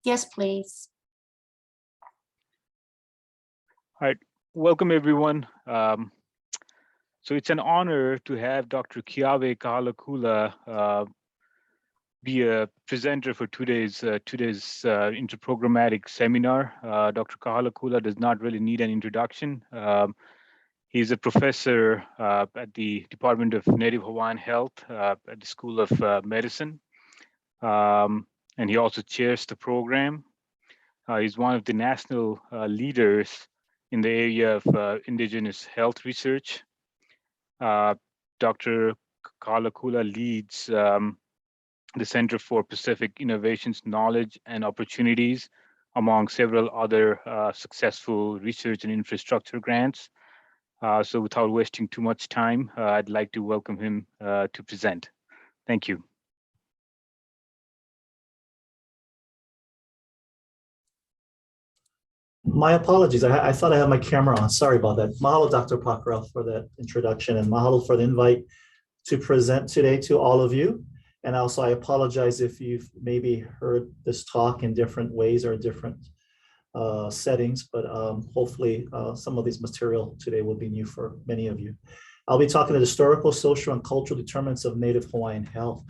Yes, please. All right, welcome everyone. So it's an honor to have Dr. Keawe Kaholokula be a presenter for today's interprogrammatic seminar. Dr. Kaholokula does not really need an introduction. He's a professor at the Department of Native Hawaiian Health at the School of Medicine. And he also chairs the program. He's one of the national leaders in the area of indigenous health research. Dr. Kaholokula leads the Center for Pacific Innovations, Knowledge and Opportunities, among several other successful research and infrastructure grants. So without wasting too much time, I'd like to welcome him to present. Thank you. My apologies. I thought I had my camera on. Sorry about that. Mahalo, Dr. Pakra, for that introduction, and mahalo for the invite to present today to all of you. And also, I apologize if you've maybe heard this talk in different ways or different settings, but hopefully some of this material today will be new for many of you. I'll be talking to the historical, social, and cultural determinants of Native Hawaiian health.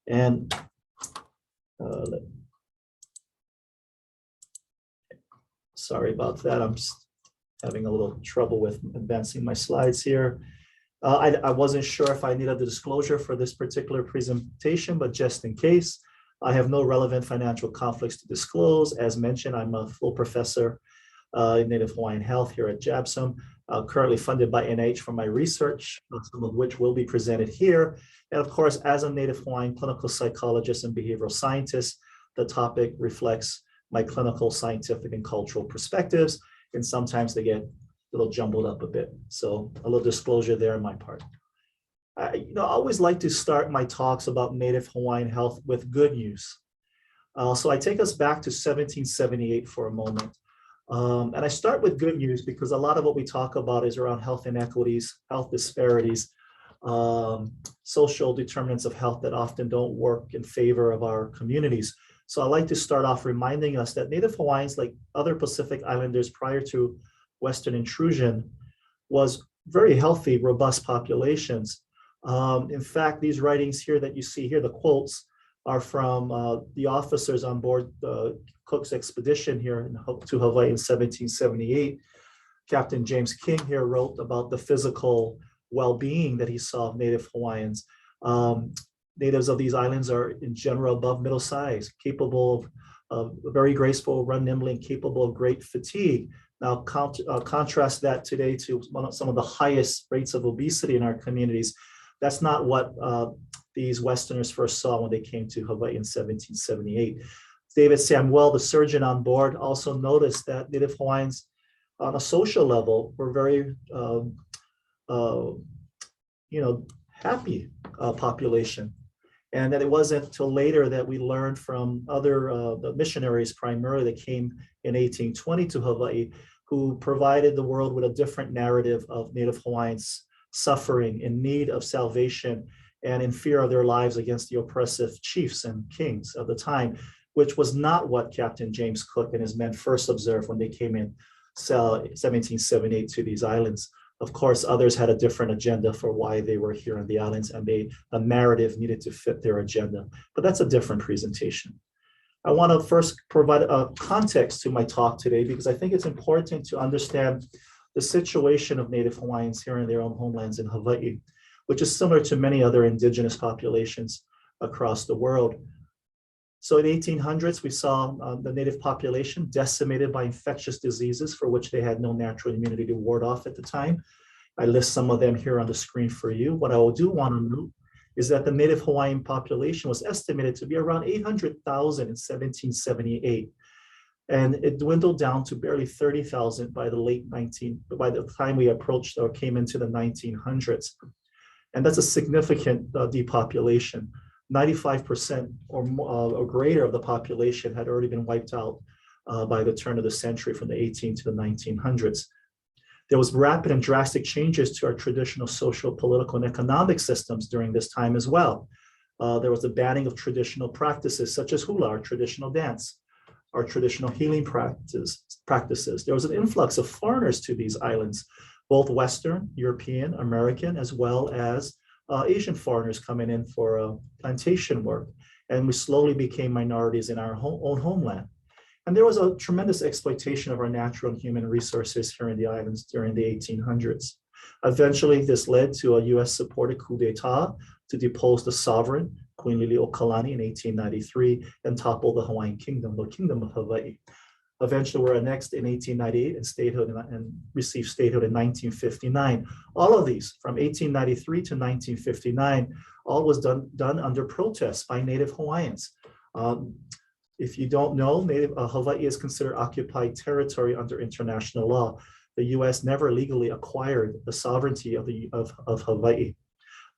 And sorry about that. I'm just having a little trouble with advancing my slides here. I wasn't sure if I needed the disclosure for this particular presentation, but just in case, I have no relevant financial conflicts to disclose. As mentioned, I'm a full professor in Native Hawaiian Health here at JABSOM, currently funded by NIH for my research, some of which will be presented here. And of course, as a Native Hawaiian clinical psychologist and behavioral scientist, the topic reflects my clinical, scientific, and cultural perspectives, and sometimes they get a little jumbled up a bit. So a little disclosure there on my part. I always like to start my talks about Native Hawaiian health with good news. So I take us back to 1778 for a moment. And I start with good news because a lot of what we talk about is around health inequities, health disparities, social determinants of health that often don't work in favor of our communities. So I like to start off reminding us that Native Hawaiians, like other Pacific Islanders prior to Western intrusion, was very healthy, robust populations. In fact, these writings here that you see here, the quotes, are from the officers on board Cook's expedition here to Hawaii in 1778. Captain James King here wrote about the physical well-being that he saw of Native Hawaiians. Natives of these islands are in general above middle size, capable of very graceful, run nimbly, and capable of great fatigue. Now contrast that today to some of the highest rates of obesity in our communities. That's not what these Westerners first saw when they came to Hawaii in 1778. David Samuel, the surgeon on board, also noticed that Native Hawaiians on a social level were very, happy population. And that it wasn't until later that we learned from other the missionaries primarily that came in 1820 to Hawaii, who provided the world with a different narrative of Native Hawaiians suffering, in need of salvation, and in fear of their lives against the oppressive chiefs and kings of the time, which was not what Captain James Cook and his men first observed when they came in 1778 to these islands. Of course, others had a different agenda for why they were here on the islands, and a narrative needed to fit their agenda. But that's a different presentation. I want to first provide a context to my talk today, because I think it's important to understand the situation of Native Hawaiians here in their own homelands in Hawaii, which is similar to many other indigenous populations across the world. So in the 1800s, we saw the Native population decimated by infectious diseases for which they had no natural immunity to ward off at the time. I list some of them here on the screen for you. What I do want to note is that the Native Hawaiian population was estimated to be around 800,000 in 1778. And it dwindled down to barely 30,000 by by the time we approached or came into the 1900s. And that's a significant depopulation. 95% or more, or greater of the population had already been wiped out by the turn of the century, from the 18 to the 1900s. There was rapid and drastic changes to our traditional social, political, and economic systems during this time as well. There was the banning of traditional practices such as hula, our traditional dance. our traditional healing practices. There was an influx of foreigners to these islands, both Western, European, American, as well as Asian foreigners coming in for plantation work. And we slowly became minorities in our own homeland. And there was a tremendous exploitation of our natural and human resources here in the islands during the 1800s. Eventually, this led to a US-supported coup d'etat to depose the sovereign, Queen Liliuokalani, in 1893 and topple the Hawaiian kingdom, the Kingdom of Hawaii. Eventually, we were annexed in 1898 and received statehood in 1959. All of these, from 1893 to 1959, all was done under protest by Native Hawaiians. If you don't know, Hawaii is considered occupied territory under international law. The US never legally acquired the sovereignty of Hawaii.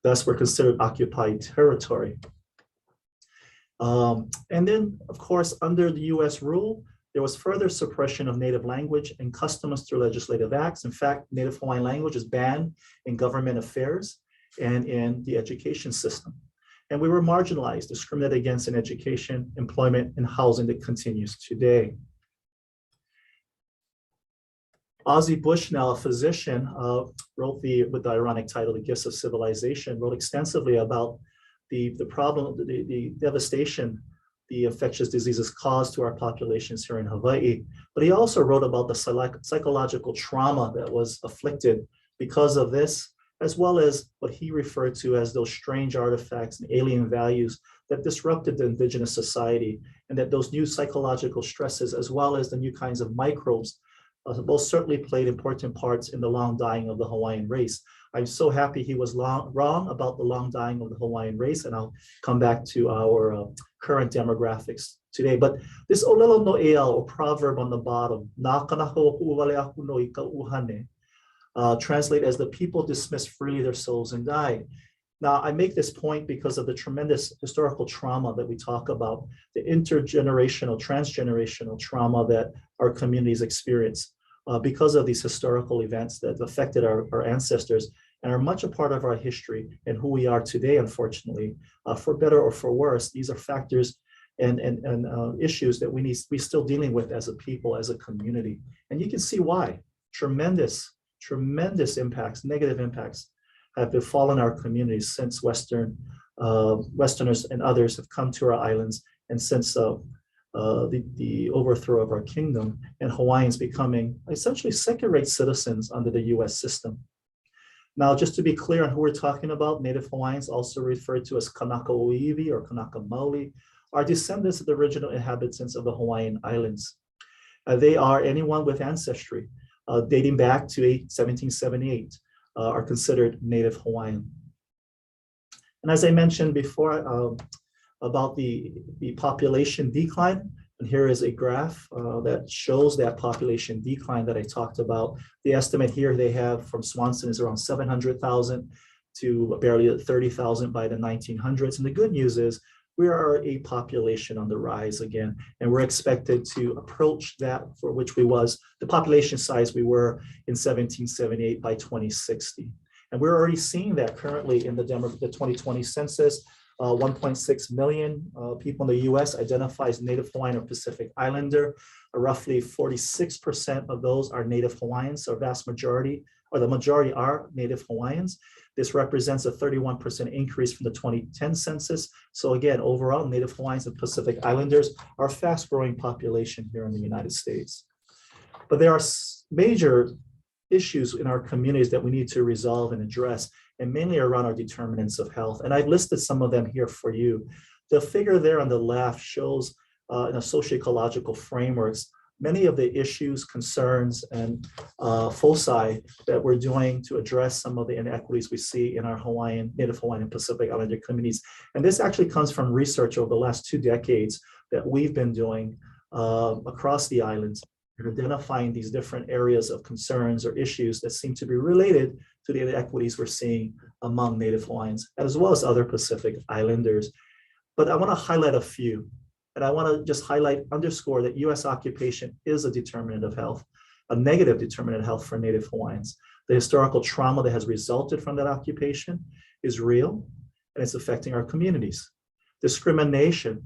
Thus, we're considered occupied territory. And then, of course, under the US rule, there was further suppression of Native language and customs through legislative acts. In fact, Native Hawaiian language is banned in government affairs and in the education system. And we were marginalized, discriminated against in education, employment, and housing that continues today. Ozzie Bushnell, a physician, wrote with the ironic title, The Gifts of Civilization, wrote extensively about the problem, the devastation the infectious diseases caused to our populations here in Hawaii. But he also wrote about the psychological trauma that was afflicted because of this, as well as what he referred to as those strange artifacts and alien values that disrupted the indigenous society, and that those new psychological stresses, as well as the new kinds of microbes, most certainly played important parts in the long dying of the Hawaiian race. I'm so happy he was wrong about the long dying of the Hawaiian race, and I'll come back to our current demographics today. But this olelo no ea, or proverb on the bottom, na kanako uwale aku no ika uhane, translate as the people dismiss freely their souls and die. Now, I make this point because of the tremendous historical trauma that we talk about, the intergenerational, transgenerational trauma that our communities experience because of these historical events that affected our ancestors and are much a part of our history and who we are today, unfortunately. For better or for worse, these are factors and issues that we're still dealing with as a people, as a community. And you can see why. Tremendous impacts, negative impacts have befallen our communities since Westerners and others have come to our islands, and since the overthrow of our kingdom, and Hawaiians becoming essentially second-rate citizens under the US system. Now, just to be clear on who we're talking about, Native Hawaiians, also referred to as Kanaka Oiwi or Kanaka Maoli, are descendants of the original inhabitants of the Hawaiian Islands. They are anyone with ancestry dating back to 1778. Are considered Native Hawaiian. And as I mentioned before about the population decline, and here is a graph that shows that population decline that I talked about. The estimate here they have from Swanson is around 700,000 to barely 30,000 by the 1900s. And the good news is we are a population on the rise again, and we're expected to approach that for which we was the population size we were in 1778 by 2060. And we're already seeing that currently in the 2020 census. 1.6 million people in the US identify as Native Hawaiian or Pacific Islander. Roughly 46% of those are Native Hawaiians, so vast majority, or the majority are Native Hawaiians. This represents a 31% increase from the 2010 census. So again, overall, Native Hawaiians and Pacific Islanders are a fast-growing population here in the United States. But there are major issues in our communities that we need to resolve and address, and mainly around our determinants of health. And I've listed some of them here for you. The figure there on the left shows in a socio-ecological frameworks many of the issues, concerns, and foci that we're doing to address some of the inequities we see in our Native Hawaiian and Pacific Islander communities. And this actually comes from research over the last 2 decades that we've been doing across the islands, and identifying these different areas of concerns or issues that seem to be related to the inequities we're seeing among Native Hawaiians, as well as other Pacific Islanders. But I want to highlight a few. And I want to just underscore that US occupation is a determinant of health, a negative determinant of health for Native Hawaiians. The historical trauma that has resulted from that occupation is real, and it's affecting our communities. Discrimination,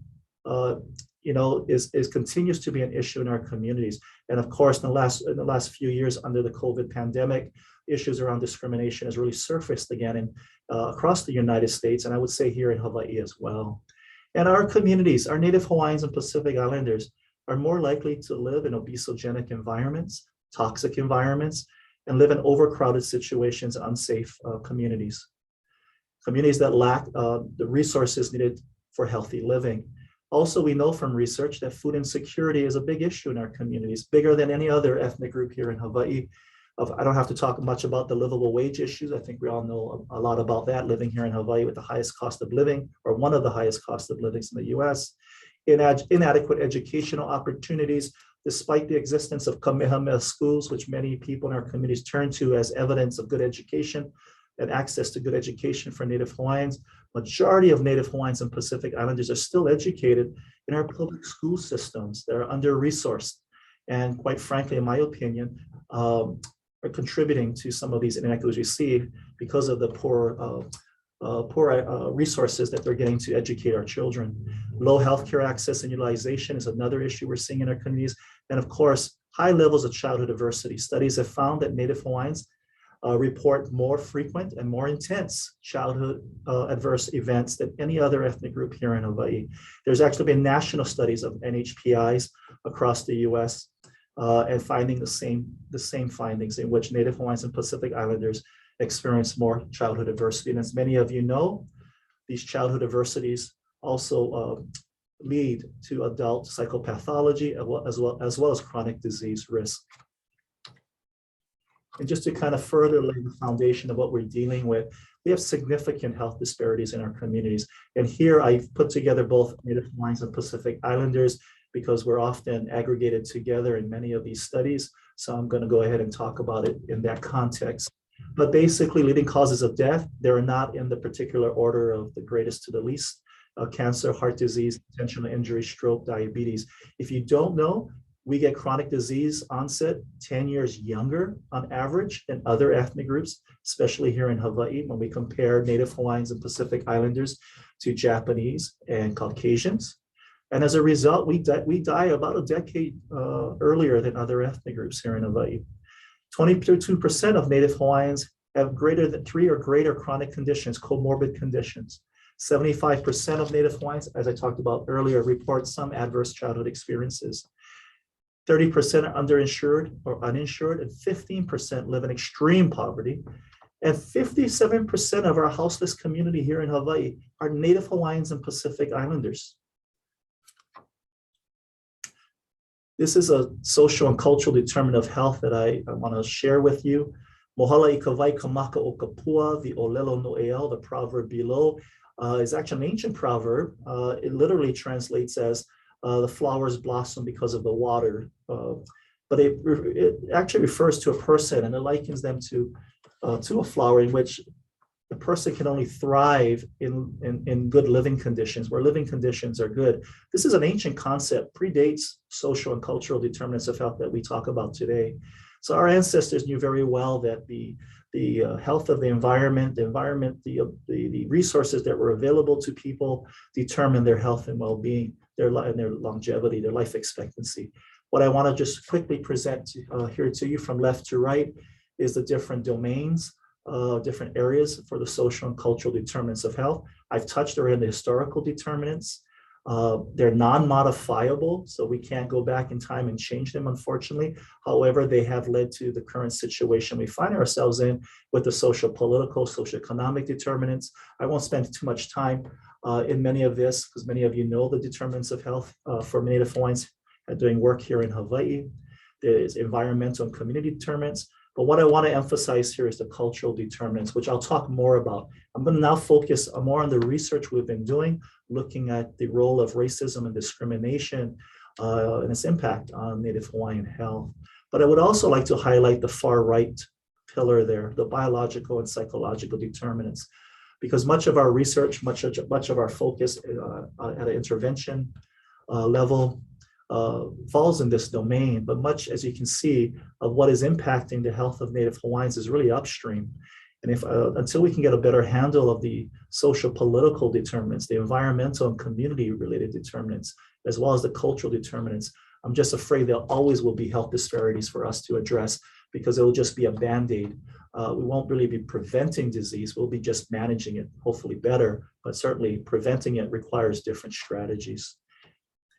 is continues to be an issue in our communities. And of course, in the last few years under the COVID pandemic, issues around discrimination has really surfaced again across the United States, and I would say here in Hawaii as well. And our communities, our Native Hawaiians and Pacific Islanders, are more likely to live in obesogenic environments, toxic environments, and live in overcrowded situations, unsafe communities. Communities that lack the resources needed for healthy living. Also, we know from research that food insecurity is a big issue in our communities, bigger than any other ethnic group here in Hawaii. I don't have to talk much about the livable wage issues. I think we all know a lot about that, living here in Hawaii with the highest cost of living, or one of the highest cost of livings in the US. Inadequate educational opportunities, despite the existence of Kamehameha schools, which many people in our communities turn to as evidence of good education and access to good education for Native Hawaiians. Majority of Native Hawaiians and Pacific Islanders are still educated in our public school systems that are under-resourced. And quite frankly, in my opinion, are contributing to some of these inequities we see because of the poor resources that they're getting to educate our children. Low healthcare access and utilization is another issue we're seeing in our communities. And of course, high levels of childhood adversity. Studies have found that Native Hawaiians report more frequent and more intense childhood adverse events than any other ethnic group here in Hawaii. There's actually been national studies of NHPIs across the US and finding the same findings, in which Native Hawaiians and Pacific Islanders experience more childhood adversity. And as many of you know, these childhood adversities also lead to adult psychopathology as well as chronic disease risk. And just to kind of further lay the foundation of what we're dealing with, we have significant health disparities in our communities. And here I've put together both Native Hawaiians and Pacific Islanders because we're often aggregated together in many of these studies. So I'm going to go ahead and talk about it in that context. But basically, leading causes of death, they're not in the particular order of the greatest to the least. Cancer, heart disease, intentional injury, stroke, diabetes. If you don't know, we get chronic disease onset 10 years younger on average than other ethnic groups, especially here in Hawaii, when we compare Native Hawaiians and Pacific Islanders to Japanese and Caucasians. And as a result, we die about a decade earlier than other ethnic groups here in Hawaii. 22% of Native Hawaiians have greater than 3 or greater chronic conditions, comorbid conditions. 75% of Native Hawaiians, as I talked about earlier, report some adverse childhood experiences. 30% are underinsured or uninsured, and 15% live in extreme poverty. And 57% of our houseless community here in Hawaii are Native Hawaiians and Pacific Islanders. This is a social and cultural determinant of health that I want to share with you. Mohala I ka wai ka maka o ka pua, the olelo no eau, the proverb below, is actually an ancient proverb. It literally translates as the flowers blossom because of the water. But it actually refers to a person, and it likens them to a flower in which the person can only thrive in good living conditions, where living conditions are good. This is an ancient concept, predates social and cultural determinants of health that we talk about today. So our ancestors knew very well that the health of the environment, the resources that were available to people determine their health and well-being, their longevity, their life expectancy. What I want to just quickly present here to you from left to right is the different domains, different areas for the social and cultural determinants of health. I've touched already on the historical determinants. They're non-modifiable, so we can't go back in time and change them, unfortunately. However, they have led to the current situation we find ourselves in with the social, political, socioeconomic determinants. I won't spend too much time in many of this, because many of you know the determinants of health for Native Hawaiians doing work here in Hawaii. There's environmental and community determinants. But what I want to emphasize here is the cultural determinants, which I'll talk more about. I'm going to now focus more on the research we've been doing, looking at the role of racism and discrimination and its impact on Native Hawaiian health. But I would also like to highlight the far right pillar there, the biological and psychological determinants, because much of our research, much of our focus at an intervention level falls in this domain, but much, as you can see, of what is impacting the health of Native Hawaiians is really upstream. And if until we can get a better handle of the social political determinants, the environmental and community related determinants, as well as the cultural determinants. I'm just afraid there always will be health disparities for us to address because it will just be a Band-Aid. We won't really be preventing disease, we'll be just managing it, hopefully better, but certainly preventing it requires different strategies.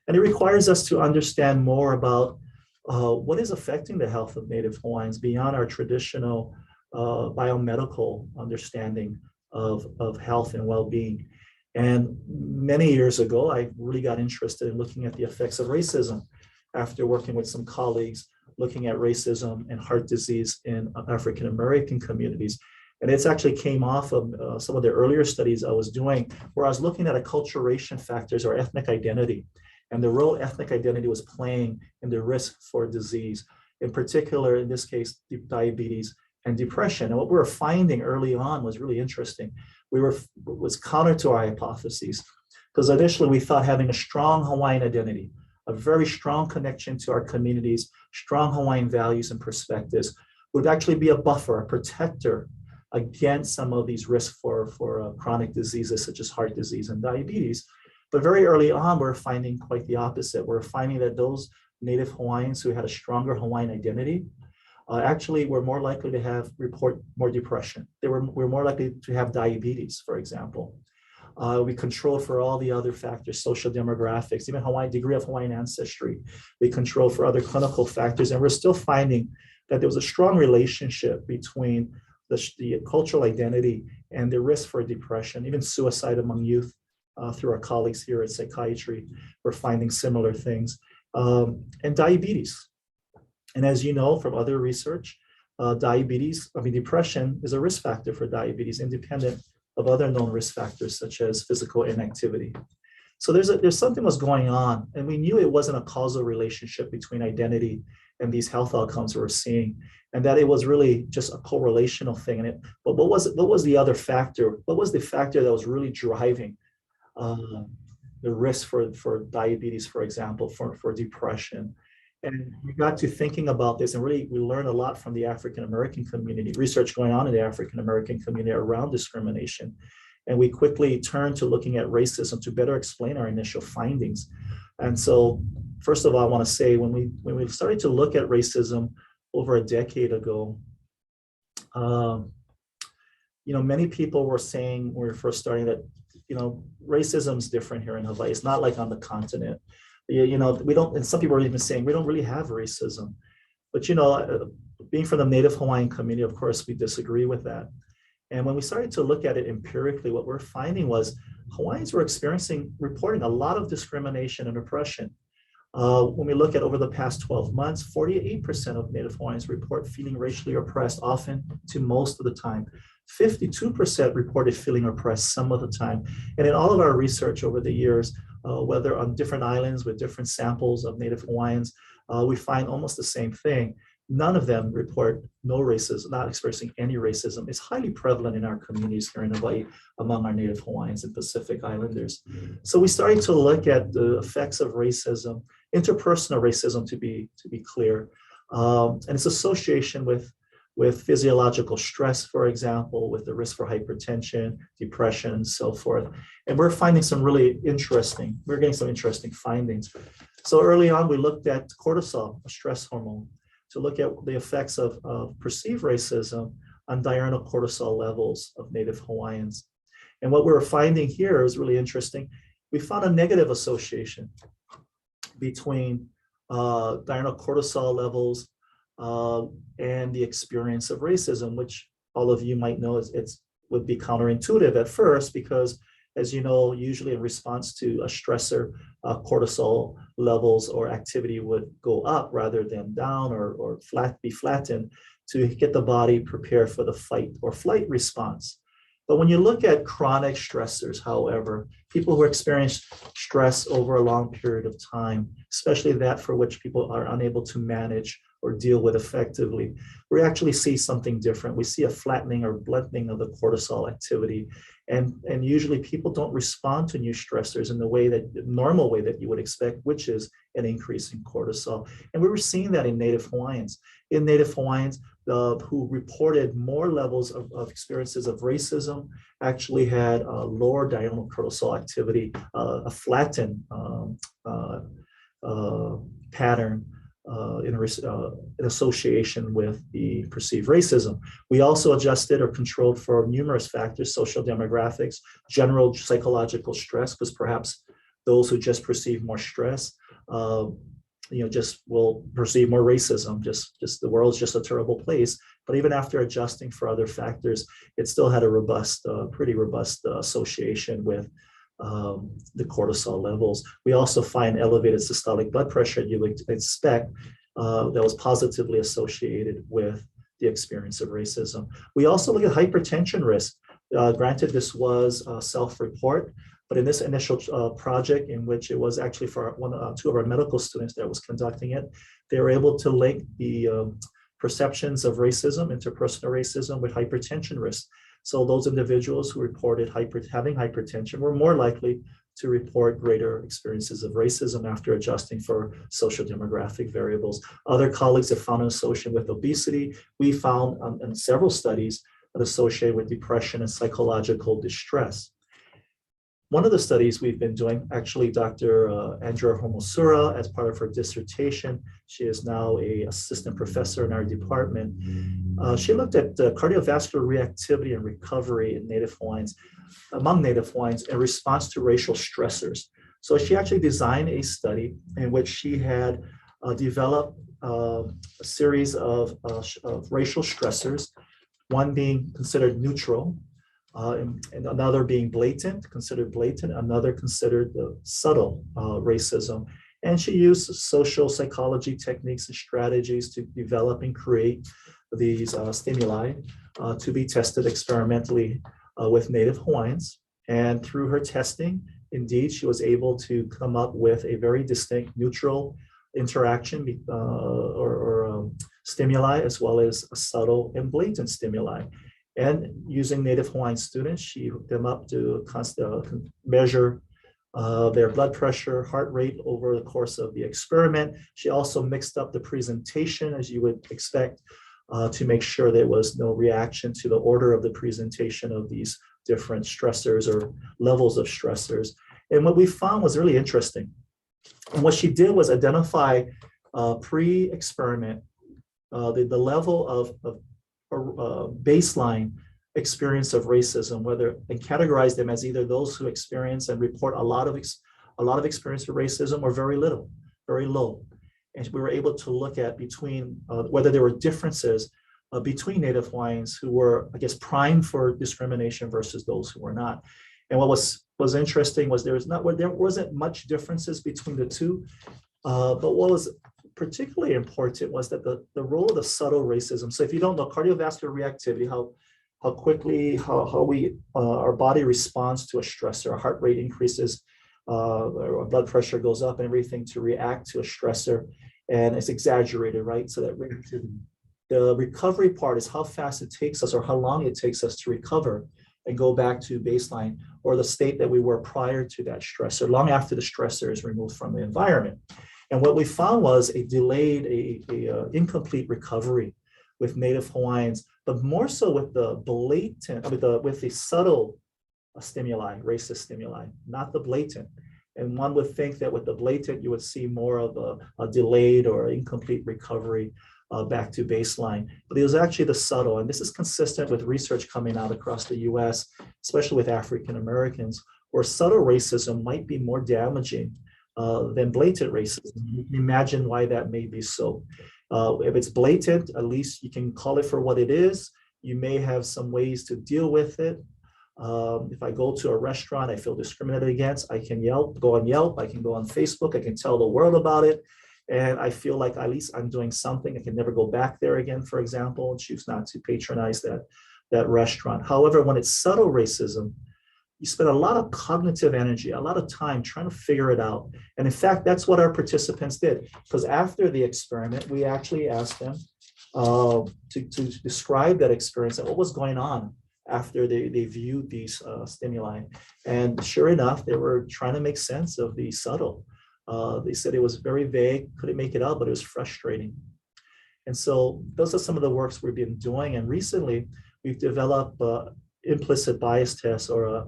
And it requires us to understand more about what is affecting the health of Native Hawaiians beyond our traditional biomedical understanding of health and well-being. And many years ago, I really got interested in looking at the effects of racism after working with some colleagues looking at racism and heart disease in African American communities. And it's actually came off of some of the earlier studies I was doing where I was looking at acculturation factors or ethnic identity and the role ethnic identity was playing in the risk for disease, in particular, in this case, diabetes and depression. And what we were finding early on was really interesting. Was counter to our hypotheses, because initially we thought having a strong Hawaiian identity, a very strong connection to our communities, strong Hawaiian values and perspectives would actually be a buffer, a protector against some of these risks for chronic diseases such as heart disease and diabetes. But very early on, we're finding quite the opposite. We're finding that those Native Hawaiians who had a stronger Hawaiian identity actually were more likely to report more depression. They were more likely to have diabetes, for example. We control for all the other factors, social demographics, even degree of Hawaiian ancestry. We control for other clinical factors, and we're still finding that there was a strong relationship between the cultural identity and the risk for depression, even suicide among youth. Through our colleagues here at psychiatry, we're finding similar things, and diabetes. And as you know from other research, depression is a risk factor for diabetes, independent of other known risk factors such as physical inactivity. So there's something was going on, and we knew it wasn't a causal relationship between identity and these health outcomes we're seeing, and that it was really just a correlational thing. But what was the other factor? What was the factor that was really driving the risk for diabetes, for example, for depression? And we got to thinking about this, and really we learned a lot from the African American community, research going on in the African American community around discrimination. And we quickly turned to looking at racism to better explain our initial findings. And so, first of all, I want to say when we started to look at racism over a decade ago, many people were saying when we were first starting that, racism is different here in Hawaii. It's not like on the continent. We don't, and some people are even saying we don't really have racism. But, being from the Native Hawaiian community, of course, we disagree with that. And when we started to look at it empirically, what we're finding was Hawaiians were reporting a lot of discrimination and oppression. When we look at over the past 12 months, 48% of Native Hawaiians report feeling racially oppressed, often to most of the time. 52% reported feeling oppressed some of the time. And in all of our research over the years, whether on different islands with different samples of Native Hawaiians, we find almost the same thing. None of them report no racism, not experiencing any racism. It's highly prevalent in our communities here in Hawaii among our Native Hawaiians and Pacific Islanders. So we started to look at the effects of racism, interpersonal racism to be clear, and its association with physiological stress, for example, with the risk for hypertension, depression, and so forth. And we're getting some interesting findings. So early on, we looked at cortisol, a stress hormone, to look at the effects of perceived racism on diurnal cortisol levels of Native Hawaiians. And what we were finding here is really interesting. We found a negative association between diurnal cortisol levels and the experience of racism, which all of you might know would be counterintuitive at first, because as you know, usually in response to a stressor, cortisol levels or activity would go up rather than down or be flattened to get the body prepared for the fight or flight response. But when you look at chronic stressors, however, people who experience stress over a long period of time, especially that for which people are unable to manage or deal with effectively, we actually see something different. We see a flattening or blunting of the cortisol activity. And usually people don't respond to new stressors in the normal way that you would expect, which is an increase in cortisol. And we were seeing that in Native Hawaiians. In Native Hawaiians, who reported more levels of experiences of racism actually had lower diurnal cortisol activity, a flattened pattern in association with the perceived racism. We also adjusted or controlled for numerous factors, social demographics, general psychological stress, because perhaps those who just perceive more stress, just will perceive more racism. Just the world's just a terrible place. But even after adjusting for other factors, it still had a robust, pretty robust association with the cortisol levels. We also find elevated systolic blood pressure you would expect that was positively associated with the experience of racism. We also look at hypertension risk. Granted, this was self-report, but in this initial project, in which it was actually for two of our medical students that was conducting it, they were able to link the perceptions of racism, interpersonal racism, with hypertension risk. So those individuals who reported having hypertension were more likely to report greater experiences of racism after adjusting for social demographic variables. Other colleagues have found an association with obesity. We found in several studies an associated with depression and psychological distress. One of the studies we've been doing, actually Dr. Andrea Homosura, as part of her dissertation, she is now an assistant professor in our department. She looked at cardiovascular reactivity and recovery in Native Hawaiians, among Native Hawaiians in response to racial stressors. So she actually designed a study in which she had developed a series of racial stressors, one being considered neutral, and another being considered blatant, another considered the subtle racism. And she used social psychology techniques and strategies to develop and create these stimuli to be tested experimentally with Native Hawaiians. And through her testing, indeed, she was able to come up with a very distinct neutral interaction or stimuli, as well as a subtle and blatant stimuli. And using Native Hawaiian students, she hooked them up to measure their blood pressure, heart rate over the course of the experiment. She also mixed up the presentation, as you would expect, to make sure there was no reaction to the order of the presentation of these different stressors or levels of stressors. And what we found was really interesting. And what she did was identify pre-experiment the level of baseline experience of racism, and categorize them as either those who experience and report a lot of experience of racism or very little, very low. And we were able to look at whether there were differences between Native Hawaiians who were, I guess, primed for discrimination versus those who were not. And what was interesting was there wasn't much differences between the two, but what was particularly important was that the role of the subtle racism. So if you don't know, cardiovascular reactivity, how quickly our body responds to a stressor, our heart rate increases, our blood pressure goes up, and everything to react to a stressor, and it's exaggerated, right? So that reactivity. The recovery part is how fast it takes us or how long it takes us to recover and go back to baseline or the state that we were prior to that stressor, long after the stressor is removed from the environment. And what we found was a delayed, incomplete recovery with Native Hawaiians, but more so with the blatant, with the subtle stimuli, racist stimuli, not the blatant. And one would think that with the blatant, you would see more of a delayed or incomplete recovery back to baseline. But it was actually the subtle, and this is consistent with research coming out across the US, especially with African Americans, where subtle racism might be more damaging than blatant racism. You can imagine why that may be so. If it's blatant, at least you can call it for what it is. You may have some ways to deal with it. If I go to a restaurant, I feel discriminated against, I can go on Yelp, I can go on Facebook, I can tell the world about it. And I feel like at least I'm doing something. I can never go back there again, for example, and choose not to patronize that restaurant. However, when it's subtle racism, you spend a lot of cognitive energy, a lot of time trying to figure it out. And in fact, that's what our participants did. Because after the experiment, we actually asked them to describe that experience and what was going on after they viewed these stimuli. And sure enough, they were trying to make sense of the subtle They said it was very vague, couldn't make it out, but it was frustrating. And so those are some of the works we've been doing. And recently, we've developed implicit bias tests or a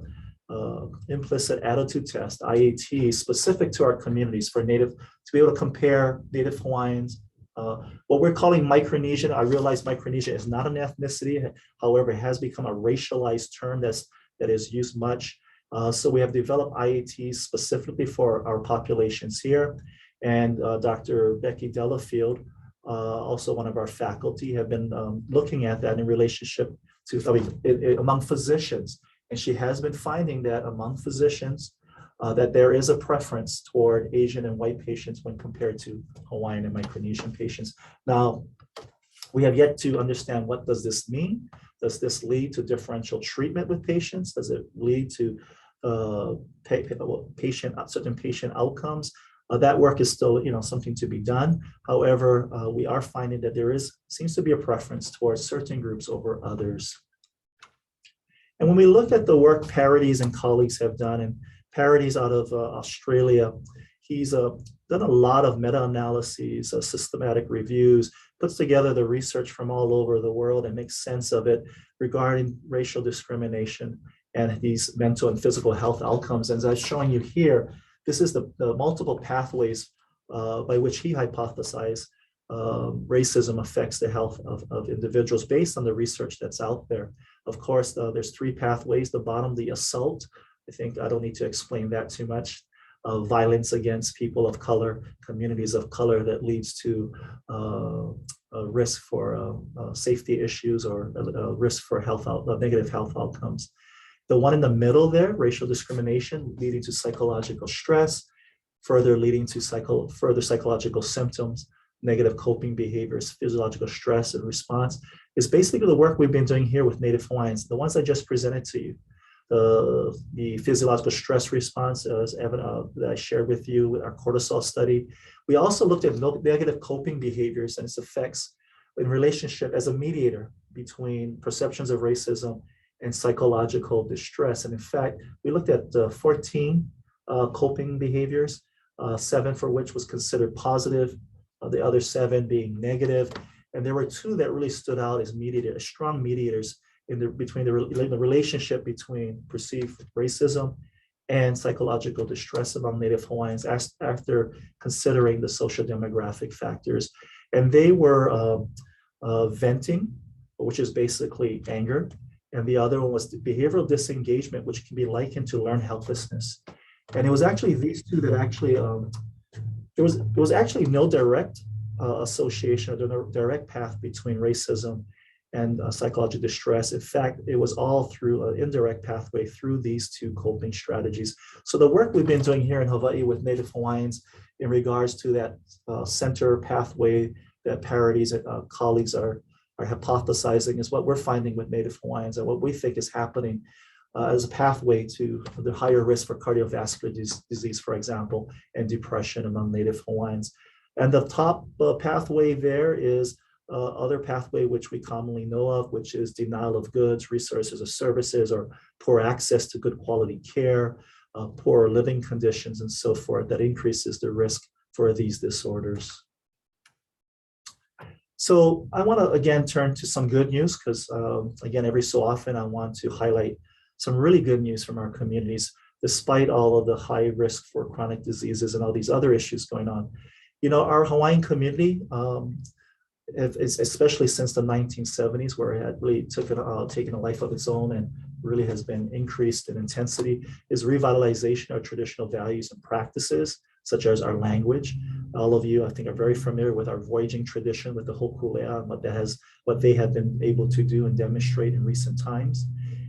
implicit attitude test, IAT, specific to our communities for Native, to be able to compare Native Hawaiians, what we're calling Micronesian. I realize Micronesia is not an ethnicity. However, it has become a racialized term that is used much. So we have developed IATs specifically for our populations here. And Dr. Becky Delafield, also one of our faculty, have been looking at that in relationship to, among physicians. And she has been finding that among physicians, that there is a preference toward Asian and white patients when compared to Hawaiian and Micronesian patients. Now, we have yet to understand, what does this mean? Does this lead to differential treatment with patients? Does it lead to certain patient outcomes? That work is still, something to be done. However, we are finding that there seems to be a preference towards certain groups over others. And when we look at the work Paradies and colleagues have done, and Paradies out of Australia, he's done a lot of meta-analyses, systematic reviews, puts together the research from all over the world and makes sense of it regarding racial discrimination and these mental and physical health outcomes. And as I'm showing you here, this is the multiple pathways by which he hypothesized racism affects the health of individuals based on the research that's out there. Of course, there's 3 pathways. The bottom, the assault, I think I don't need to explain that too much. Violence against people of color, communities of color, that leads to a risk for safety issues or a risk for negative health outcomes. The one in the middle there, racial discrimination, leading to psychological stress, further leading to further psychological symptoms, negative coping behaviors, physiological stress and response, is basically the work we've been doing here with Native Hawaiians, the ones I just presented to you. The physiological stress response, that I shared with you with our cortisol study. We also looked at negative coping behaviors and its effects in relationship as a mediator between perceptions of racism and psychological distress. And in fact, we looked at 14 coping behaviors, 7 for which was considered positive, the other 7 being negative. And there were 2 that really stood out as strong mediators between the relationship between perceived racism and psychological distress among Native Hawaiians after considering the social demographic factors. And they were venting, which is basically anger. And the other one was behavioral disengagement, which can be likened to learned helplessness. And it was actually these 2 that actually, there was actually no direct association or no direct path between racism and psychological distress. In fact, it was all through an indirect pathway through these 2 coping strategies. So the work we've been doing here in Hawaii with Native Hawaiians in regards to that center pathway that Paradies colleagues are hypothesizing is what we're finding with Native Hawaiians and what we think is happening as a pathway to the higher risk for cardiovascular disease, for example, and depression among Native Hawaiians. And the top pathway there is other pathway which we commonly know of, which is denial of goods, resources or services, or poor access to good quality care, poor living conditions, and so forth, that increases the risk for these disorders. So I want to again turn to some good news because again, every so often I want to highlight some really good news from our communities, despite all of the high risk for chronic diseases and all these other issues going on. Our Hawaiian community, especially since the 1970s, where it had really taken a life of its own and really has been increased in intensity, is revitalization of traditional values and practices, such as our language. All of you, I think, are very familiar with our voyaging tradition with the hokule and what they have been able to do and demonstrate in recent times.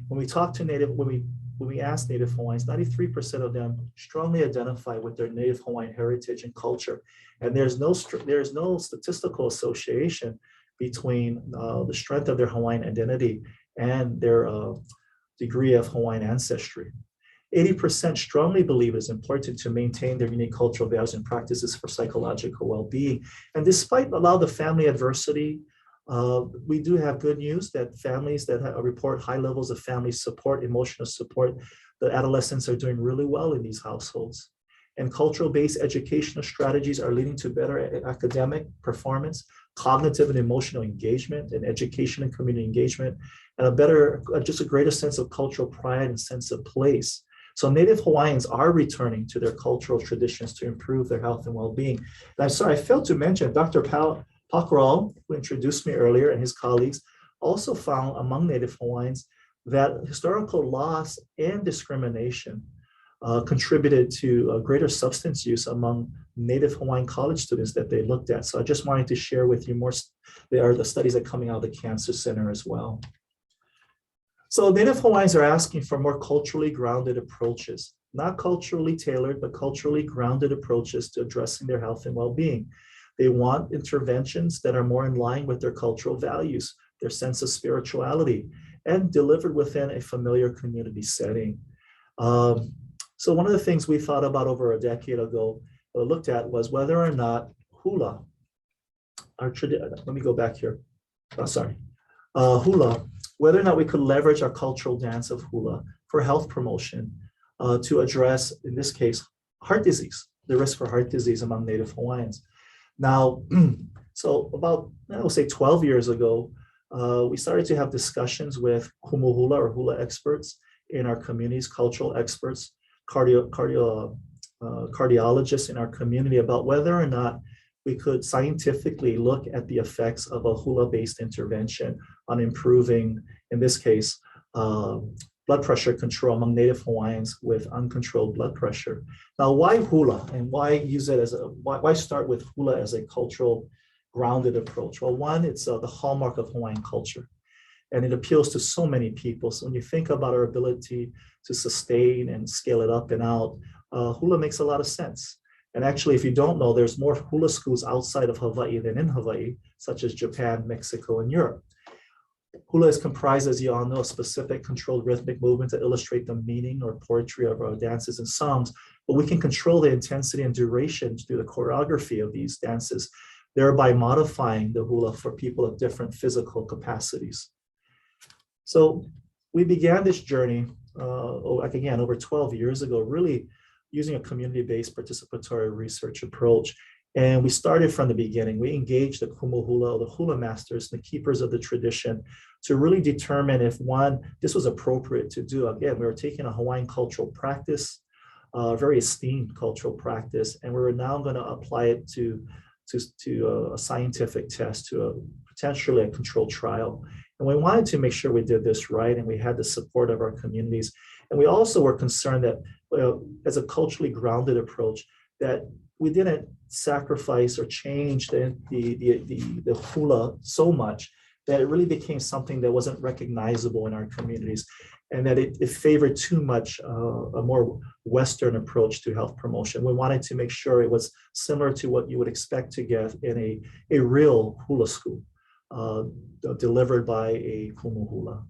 When we talk to when we ask Native Hawaiians, 93% of them strongly identify with their Native Hawaiian heritage and culture. And there's no statistical association between the strength of their Hawaiian identity and their degree of Hawaiian ancestry. 80% strongly believe it is important to maintain their unique cultural values and practices for psychological well-being. And despite a lot of the family adversity, we do have good news that families that report high levels of family support, emotional support, the adolescents are doing really well in these households. And cultural-based educational strategies are leading to better academic performance, cognitive and emotional engagement, and education and community engagement, and a better, just a greater sense of cultural pride and sense of place. So Native Hawaiians are returning to their cultural traditions to improve their health and well-being. And I'm sorry, I failed to mention Dr. Pacquiao, who introduced me earlier, and his colleagues also found among Native Hawaiians that historical loss and discrimination contributed to greater substance use among Native Hawaiian college students that they looked at. So I just wanted to share with you more. There are the studies that are coming out of the Cancer Center as well. So Native Hawaiians are asking for more culturally grounded approaches, not culturally tailored, but culturally grounded approaches to addressing their health and well-being. They want interventions that are more in line with their cultural values, their sense of spirituality, and delivered within a familiar community setting. So one of the things we thought about over a decade ago, looked at, was whether or not hula, let me go back here, hula, whether or not we could leverage our cultural dance of hula for health promotion to address, in this case, heart disease, the risk for heart disease among Native Hawaiians. Now, so about, I will say 12 years ago, we started to have discussions with humuhula or hula experts in our communities, cultural experts, cardiologists in our community about whether or not we could scientifically look at the effects of a hula-based intervention on improving, in this case, blood pressure control among Native Hawaiians with uncontrolled blood pressure. Now, why hula, and why use it as why start with hula as a cultural grounded approach? Well, one, it's the hallmark of Hawaiian culture, and it appeals to so many people. So when you think about our ability to sustain and scale it up and out, hula makes a lot of sense. And actually, if you don't know, there's more hula schools outside of Hawaii than in Hawaii, such as Japan, Mexico, and Europe. Hula is comprised, as you all know, of specific controlled rhythmic movements that illustrate the meaning or poetry of our dances and songs, but we can control the intensity and duration through the choreography of these dances, thereby modifying the hula for people of different physical capacities. So we began this journey, again, over 12 years ago, really using a community-based participatory research approach. And we started from the beginning. We engaged the kumuhula, the hula masters, the keepers of the tradition, to really determine if, one, this was appropriate to do. Again, we were taking a Hawaiian cultural practice, a very esteemed cultural practice, and we were now going to apply it to a scientific test, to potentially a controlled trial. And we wanted to make sure we did this right, and we had the support of our communities. And we also were concerned that, as a culturally grounded approach, that we didn't sacrifice or change the hula so much that it really became something that wasn't recognizable in our communities, and that it favored too much a more Western approach to health promotion. We wanted to make sure it was similar to what you would expect to get in a real hula school, delivered by a kumuhula.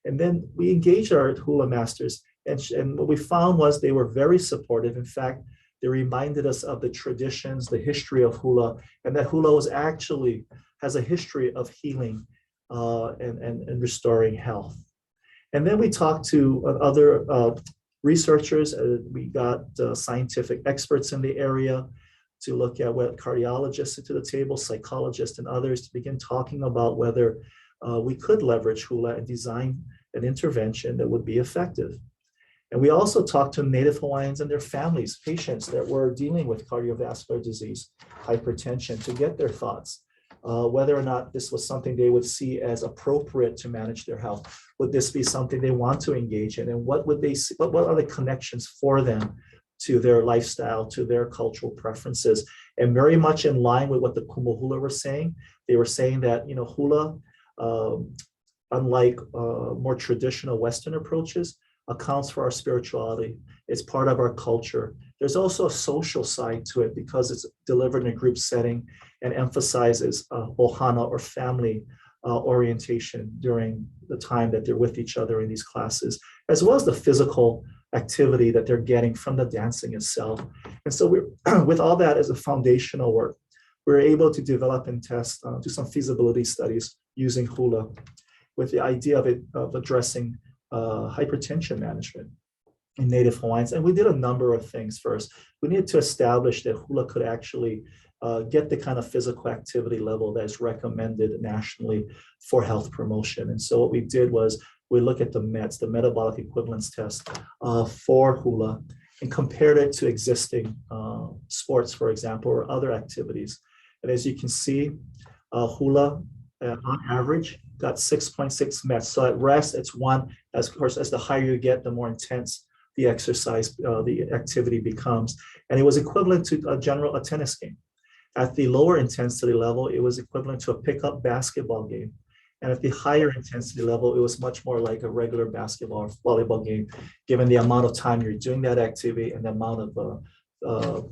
And then we engaged our hula masters, and what we found was they were very supportive. In fact, they reminded us of the traditions, the history of hula, and that hula has a history of healing and restoring health. And then we talked to other researchers. We got scientific experts in the area to look at what cardiologists to the table, psychologists and others, to begin talking about whether we could leverage hula and design an intervention that would be effective. And we also talked to Native Hawaiians and their families, patients that were dealing with cardiovascular disease, hypertension, to get their thoughts, whether or not this was something they would see as appropriate to manage their health. Would this be something they want to engage in? And what would they see, what are the connections for them to their lifestyle, to their cultural preferences? And very much in line with what the kumuhula were saying, they were saying that, hula, unlike more traditional Western approaches, accounts for our spirituality. It's part of our culture. There's also a social side to it because it's delivered in a group setting and emphasizes ohana or family orientation during the time that they're with each other in these classes, as well as the physical activity that they're getting from the dancing itself. And so with all that as a foundational work, we're able to develop and test, do some feasibility studies using hula with the idea of addressing hypertension management. in Native Hawaiians. And we did a number of things first. We needed to establish that hula could actually get the kind of physical activity level that is recommended nationally for health promotion. And so what we did was we look at the METs, the metabolic equivalence test for hula, and compared it to existing sports, for example, or other activities. And as you can see, hula on average got 6.6 METs. So at rest, it's one. As of course, as the higher you get, the more intense the exercise, the activity becomes. And it was equivalent to a tennis game. At the lower intensity level, it was equivalent to a pickup basketball game. And at the higher intensity level, it was much more like a regular basketball or volleyball game, given the amount of time you're doing that activity and the amount of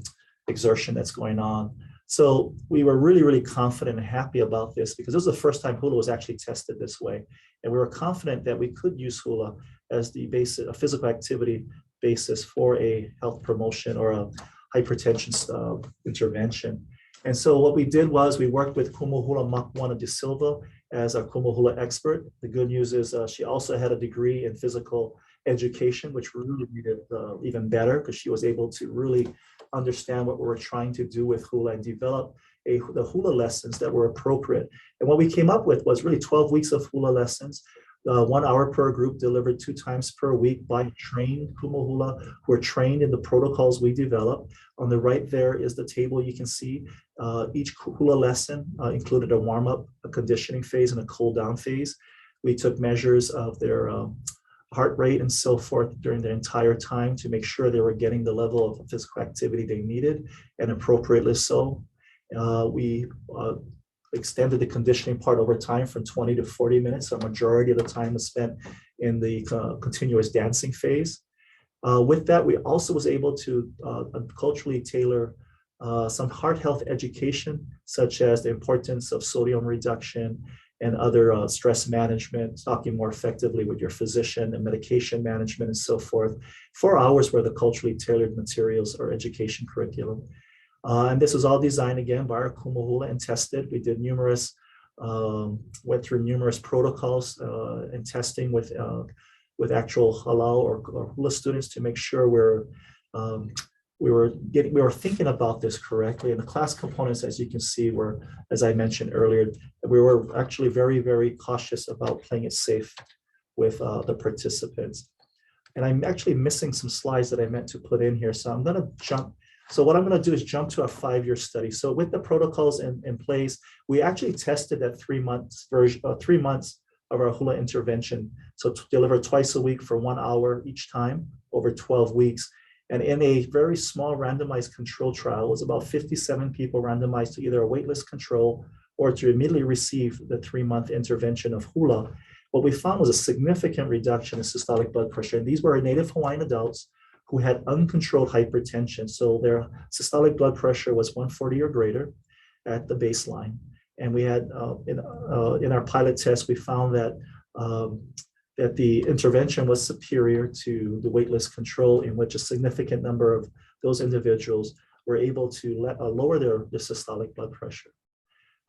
exertion that's going on. So we were really, really confident and happy about this because this was the first time hula was actually tested this way. And we were confident that we could use hula as the basis, a physical activity basis for a health promotion or a hypertension intervention. And so what we did was we worked with Kumuhula Makwana de Silva as our Kumuhula expert. The good news is she also had a degree in physical education, which really made it even better because she was able to really understand what we were trying to do with hula and develop the hula lessons that were appropriate. And what we came up with was really 12 weeks of hula lessons. 1 hour per group delivered 2 times per week by trained kumuhula who are trained in the protocols we developed. On the right there is the table you can see. Each hula lesson included a warm-up, a conditioning phase, and a cool-down phase. We took measures of their heart rate and so forth during the entire time to make sure they were getting the level of physical activity they needed, and appropriately so. We extended the conditioning part over time from 20 to 40 minutes. So a majority of the time was spent in the continuous dancing phase. With that, we also was able to culturally tailor some heart health education, such as the importance of sodium reduction and other stress management, talking more effectively with your physician and medication management and so forth. 4 hours worth of culturally tailored materials or education curriculum. And this was all designed again by our kumuhula and tested. We did went through numerous protocols and testing with actual halal or hula students to make sure we were thinking about this correctly. And the class components, as you can see, were, as I mentioned earlier, we were actually very, very cautious about playing it safe with the participants. And I'm actually missing some slides that I meant to put in here. So I'm going to jump. So what I'm going to do is jump to a 5-year study. So with the protocols in place, we actually tested that 3 months version, 3 months of our hula intervention. So to deliver twice a week for 1 hour each time over 12 weeks. And in a very small randomized control trial, it was about 57 people randomized to either a waitlist control or to immediately receive the 3-month intervention of hula. What we found was a significant reduction in systolic blood pressure. And these were Native Hawaiian adults who had uncontrolled hypertension. So their systolic blood pressure was 140 or greater at the baseline. And we had, in our pilot test, we found that that the intervention was superior to the waitlist control, in which a significant number of those individuals were able to lower their systolic blood pressure.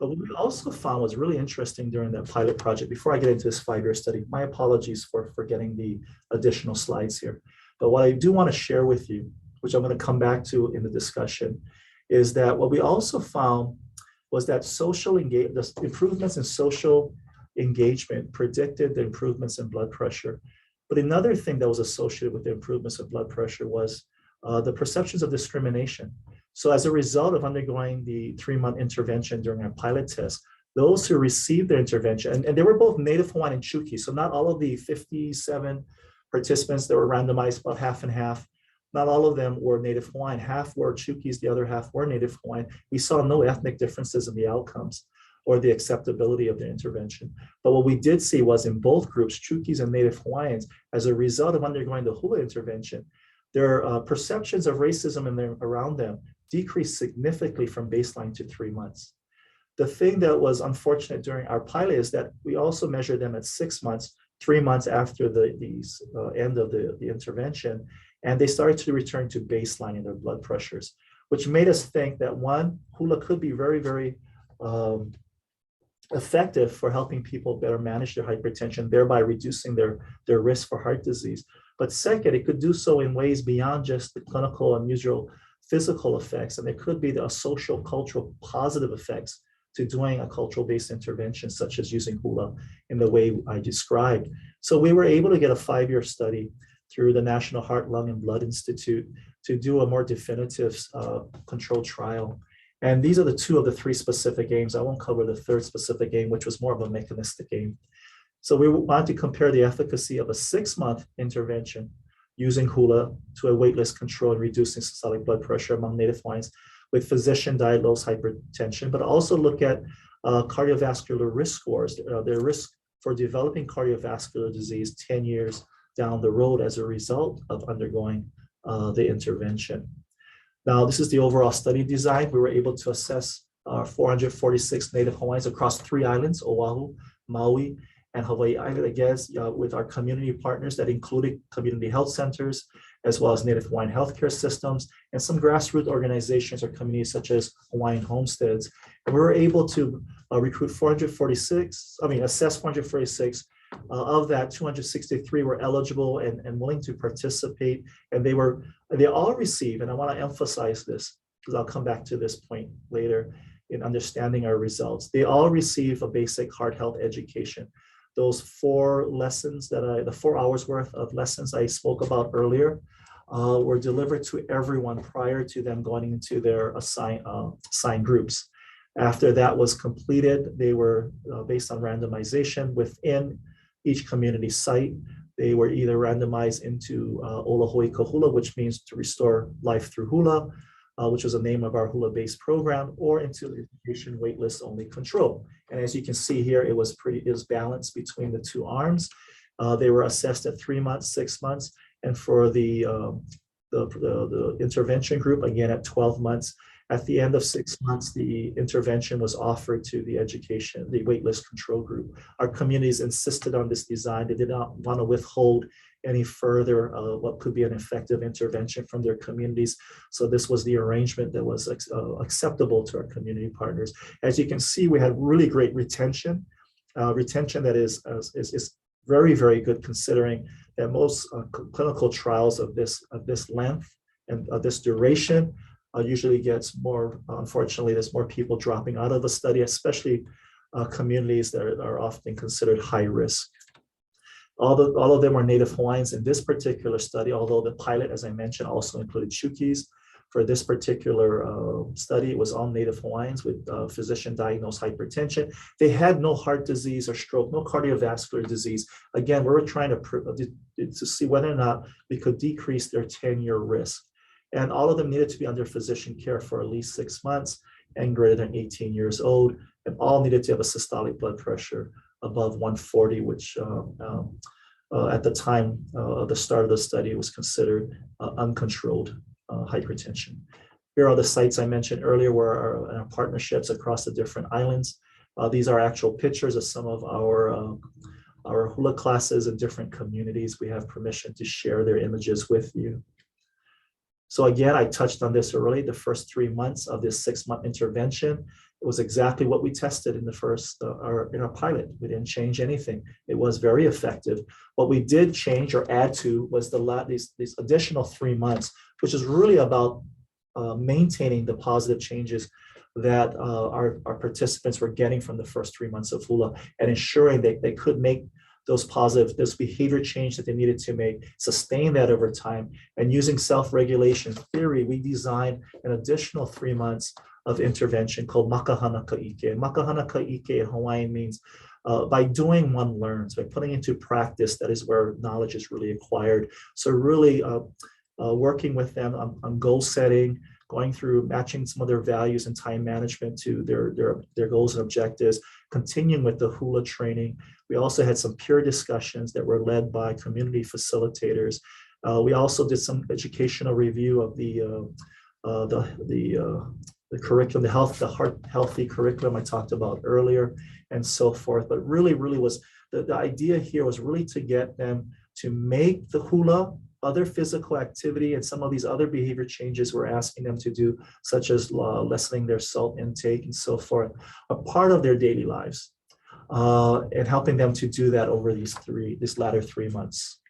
But what we also found was really interesting during that pilot project, before I get into this 5-year study, my apologies for forgetting the additional slides here. But what I do want to share with you, which I'm going to come back to in the discussion, is that what we also found was that the improvements in social engagement predicted the improvements in blood pressure. But another thing that was associated with the improvements of blood pressure was the perceptions of discrimination. So as a result of undergoing the 3-month intervention during our pilot test, those who received the intervention, and they were both Native Hawaiian and Chuukese, so not all of the 57 participants that were randomized, about half and half, not all of them were Native Hawaiian. Half were Chuukese, the other half were Native Hawaiian. We saw no ethnic differences in the outcomes or the acceptability of the intervention. But what we did see was in both groups, Chuukese and Native Hawaiians, as a result of undergoing the hula intervention, their perceptions of racism around them decreased significantly from baseline to 3 months. The thing that was unfortunate during our pilot is that we also measured them at 6 months, 3 months after the end of the intervention, and they started to return to baseline in their blood pressures, which made us think that one, hula could be very, very effective for helping people better manage their hypertension, thereby reducing their risk for heart disease. But second, it could do so in ways beyond just the clinical and usual physical effects, and there could be the social, cultural, positive effects to doing a cultural-based intervention, such as using hula in the way I described. So we were able to get a 5-year study through the National Heart, Lung, and Blood Institute to do a more definitive controlled trial. And these are the 2 of the 3 specific aims. I won't cover the third specific aim, which was more of a mechanistic aim. So we want to compare the efficacy of a 6-month intervention using hula to a weightless control in reducing systolic blood pressure among Native Hawaiians with physician-diagnosed hypertension, but also look at cardiovascular risk scores, their risk for developing cardiovascular disease 10 years down the road as a result of undergoing the intervention. Now, this is the overall study design. We were able to assess 446 Native Hawaiians across 3 islands, Oahu, Maui, and Hawaii Island, again, with our community partners that included community health centers, as well as Native Hawaiian healthcare systems, and some grassroots organizations or communities such as Hawaiian homesteads. And we were able to assess 446. Of that, 263 were eligible and willing to participate, and they all received, and I want to emphasize this because I'll come back to this point later in understanding our results. They all receive a basic heart health education. Those 4 lessons the 4 hours worth of lessons I spoke about earlier were delivered to everyone prior to them going into their assigned groups. After that was completed, they were based on randomization within each community site. They were either randomized into Olohoi Kahula, which means to restore life through hula, which was the name of our hula-based program, or into the education waitlist only control. And as you can see here, it was balanced between the 2 arms. They were assessed at 3 months, 6 months, and for the intervention group, again at 12 months. At the end of 6 months, the intervention was offered to the waitlist control group. Our communities insisted on this design. They did not want to withhold any further what could be an effective intervention from their communities. So this was the arrangement that was acceptable to our community partners. As you can see, we had really great retention, retention that is very, very good, considering that most clinical trials of this length and this duration usually gets more, unfortunately, there's more people dropping out of the study, especially communities that are often considered high risk. All of them were Native Hawaiians in this particular study, although the pilot, as I mentioned, also included Chukis. For this particular study, it was all Native Hawaiians with physician-diagnosed hypertension. They had no heart disease or stroke, no cardiovascular disease. Again, we were trying to see whether or not we could decrease their 10-year risk. And all of them needed to be under physician care for at least 6 months and greater than 18 years old, and all needed to have a systolic blood pressure above 140, which at the time of the start of the study was considered uncontrolled hypertension. Here are the sites I mentioned earlier where our partnerships across the different islands. These are actual pictures of some of our hula classes in different communities. We have permission to share their images with you. So again, I touched on this early, the first 3 months of this 6-month intervention, it was exactly what we tested in the first, in our pilot. We didn't change anything. It was very effective. What we did change or add to was these additional 3 months, which is really about maintaining the positive changes that our participants were getting from the first 3 months of hula and ensuring that they could make this behavior change that they needed to make, sustain that over time. And using self-regulation theory, we designed an additional 3 months of intervention called makahana ka'ike. And makahana ka'ike in Hawaiian means by doing one learns, by putting into practice, that is where knowledge is really acquired. So really working with them on goal setting, going through matching some of their values and time management to their goals and objectives, continuing with the hula training. We also had some peer discussions that were led by community facilitators. We also did some educational review of the curriculum, the healthy curriculum I talked about earlier, and so forth. But really was the idea here was really to get them to make the hula, other physical activity, and some of these other behavior changes we're asking them to do, such as lessening their salt intake and so forth, a part of their daily lives, and helping them to do that over these latter 3 months.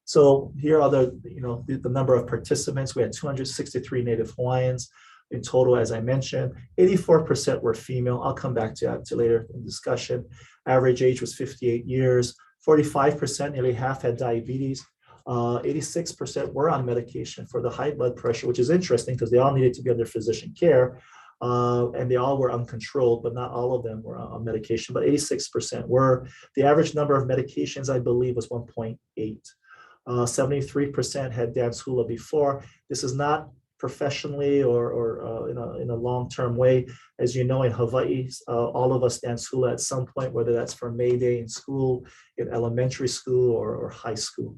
So here are the number of participants. We had 263 Native Hawaiians in total, as I mentioned. 84% were female. I'll come back to that later in discussion. Average age was 58 years. 45%, nearly half, had diabetes. 86% were on medication for the high blood pressure, which is interesting because they all needed to be under physician care. And they all were uncontrolled, but not all of them were on medication, but 86% were. The average number of medications, I believe, was 1.8. 73% had danced hula before. This is not professionally or in a long-term way. As you know, in Hawaii, all of us dance hula at some point, whether that's for May Day in school, in elementary school, or high school.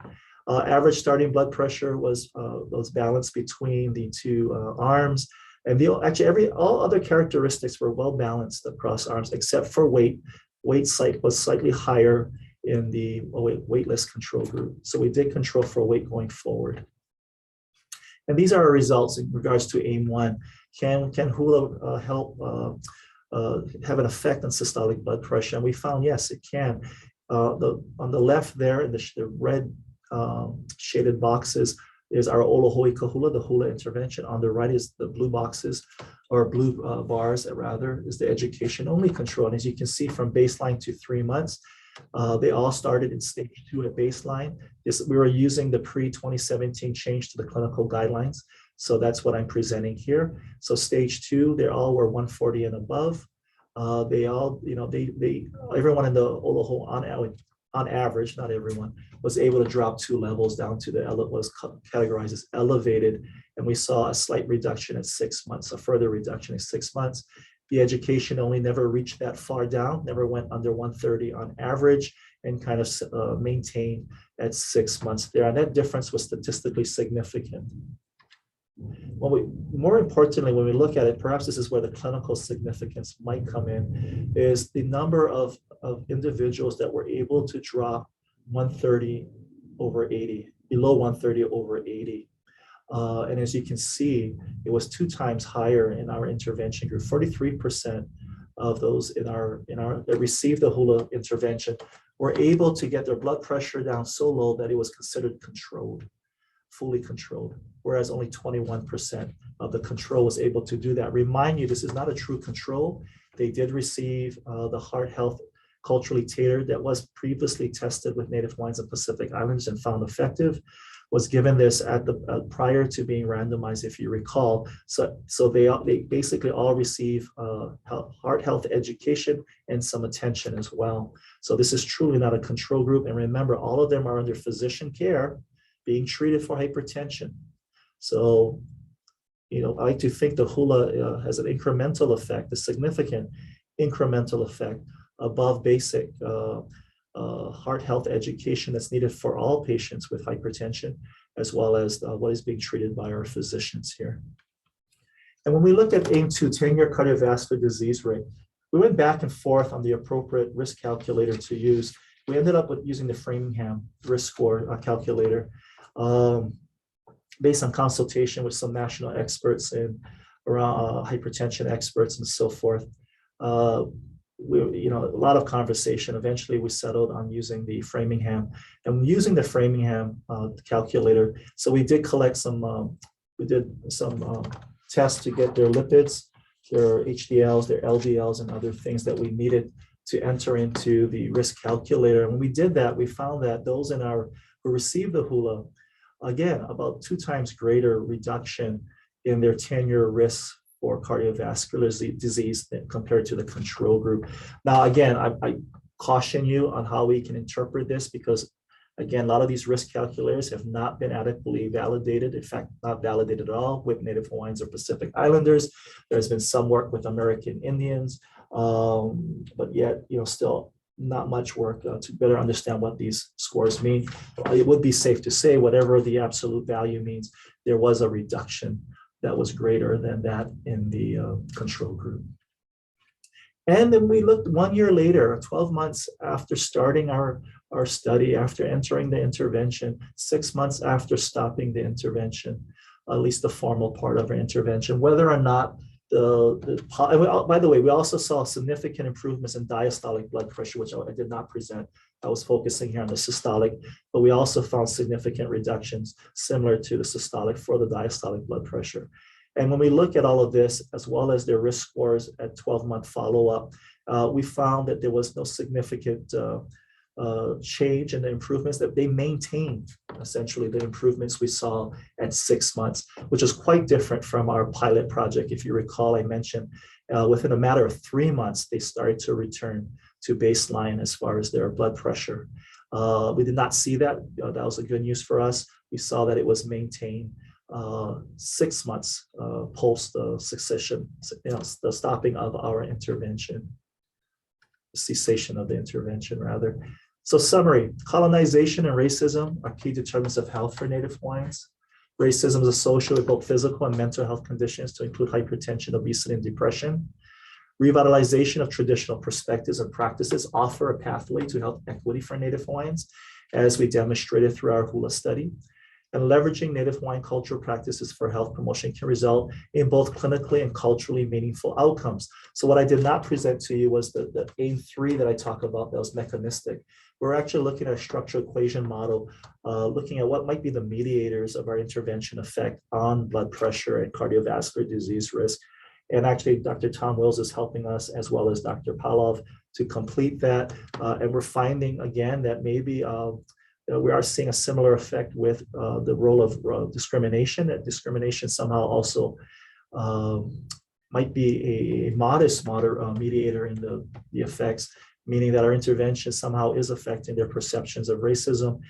Average starting blood pressure was balanced between the two arms. And all other characteristics were well balanced across arms, except for weight. Weight was slightly higher in the weightless control group. So we did control for weight going forward. And these are our results in regards to AIM-1. Can hula help have an effect on systolic blood pressure? And we found, yes, it can. On the left there, in the red shaded boxes, is our Olohoi Kahula, the hula intervention. On the right is the blue boxes, or blue bars, rather, is the education-only control. And as you can see, from baseline to 3 months, they all started in stage 2 at baseline. We were using the pre-2017 change to the clinical guidelines. So that's what I'm presenting here. So stage 2, they all were 140 and above. They all, everyone in the Oloho on average, not everyone, was able to drop 2 levels down to what was categorized as elevated. And we saw a slight reduction at 6 months, a further reduction in 6 months. The education only never reached that far down, never went under 130 on average, and kind of maintained at 6 months there. And that difference was statistically significant. More importantly, when we look at it, perhaps this is where the clinical significance might come in, is the number of individuals that were able to drop 130 over 80, below 130 over 80. And as you can see, it was 2 times higher in our intervention group. 43% of those that received the hula intervention were able to get their blood pressure down so low that it was considered controlled, fully controlled, whereas only 21% of the control was able to do that. Remind you, this is not a true control. They did receive the heart health culturally tailored that was previously tested with Native Hawaiians and Pacific Islanders and found effective, was given this at prior to being randomized, if you recall. So they basically all receive heart health education and some attention as well. So this is truly not a control group. And remember, all of them are under physician care, being treated for hypertension. So, I like to think the hula has an incremental effect, a significant incremental effect above basic heart health education that's needed for all patients with hypertension, as well as what is being treated by our physicians here. And when we look at AIM-2, 10-year cardiovascular disease rate, we went back and forth on the appropriate risk calculator to use. We ended up with using the Framingham risk score calculator based on consultation with some national experts and around hypertension experts and so forth. A lot of conversation. Eventually, we settled on using the Framingham, and using the Framingham calculator. So we did collect some. We did some tests to get their lipids, their HDLs, their LDLs, and other things that we needed to enter into the risk calculator. And when we did that, we found that those who received the hula, again, about 2 times greater reduction in their 10-year risk for cardiovascular disease compared to the control group. Now, again, I caution you on how we can interpret this because, again, a lot of these risk calculators have not been adequately validated. In fact, not validated at all with Native Hawaiians or Pacific Islanders. There's been some work with American Indians, but yet, still not much work to better understand what these scores mean. It would be safe to say whatever the absolute value means, there was a reduction that was greater than that in the control group. And then we looked 1 year later, 12 months after starting our study, after entering the intervention, 6 months after stopping the intervention, at least the formal part of our intervention, whether or not By the way, we also saw significant improvements in diastolic blood pressure, which I did not present. I was focusing here on the systolic, but we also found significant reductions similar to the systolic for the diastolic blood pressure. And when we look at all of this, as well as their risk scores at 12-month follow-up, we found that there was no significant change in the improvements, that they maintained essentially the improvements we saw at 6 months, which is quite different from our pilot project. If you recall, I mentioned within a matter of 3 months, they started to return to baseline as far as their blood pressure. We did not see that. That was a good news for us. We saw that it was maintained 6 months post succession, the stopping of our intervention, cessation of the intervention rather. So summary, colonization and racism are key determinants of health for Native Hawaiians. Racism is associated with both physical and mental health conditions to include hypertension, obesity, and depression. Revitalization of traditional perspectives and practices offer a pathway to health equity for Native Hawaiians, as we demonstrated through our hula study. And leveraging Native Hawaiian cultural practices for health promotion can result in both clinically and culturally meaningful outcomes. So what I did not present to you was the aim 3 that I talk about that was mechanistic. We're actually looking at a structural equation model, looking at what might be the mediators of our intervention effect on blood pressure and cardiovascular disease risk. And actually, Dr. Tom Wills is helping us, as well as Dr. Palov, to complete that. And we're finding, again, that maybe we are seeing a similar effect with the role of discrimination, that discrimination somehow also might be a modest mediator in the effects, meaning that our intervention somehow is affecting their perceptions of racism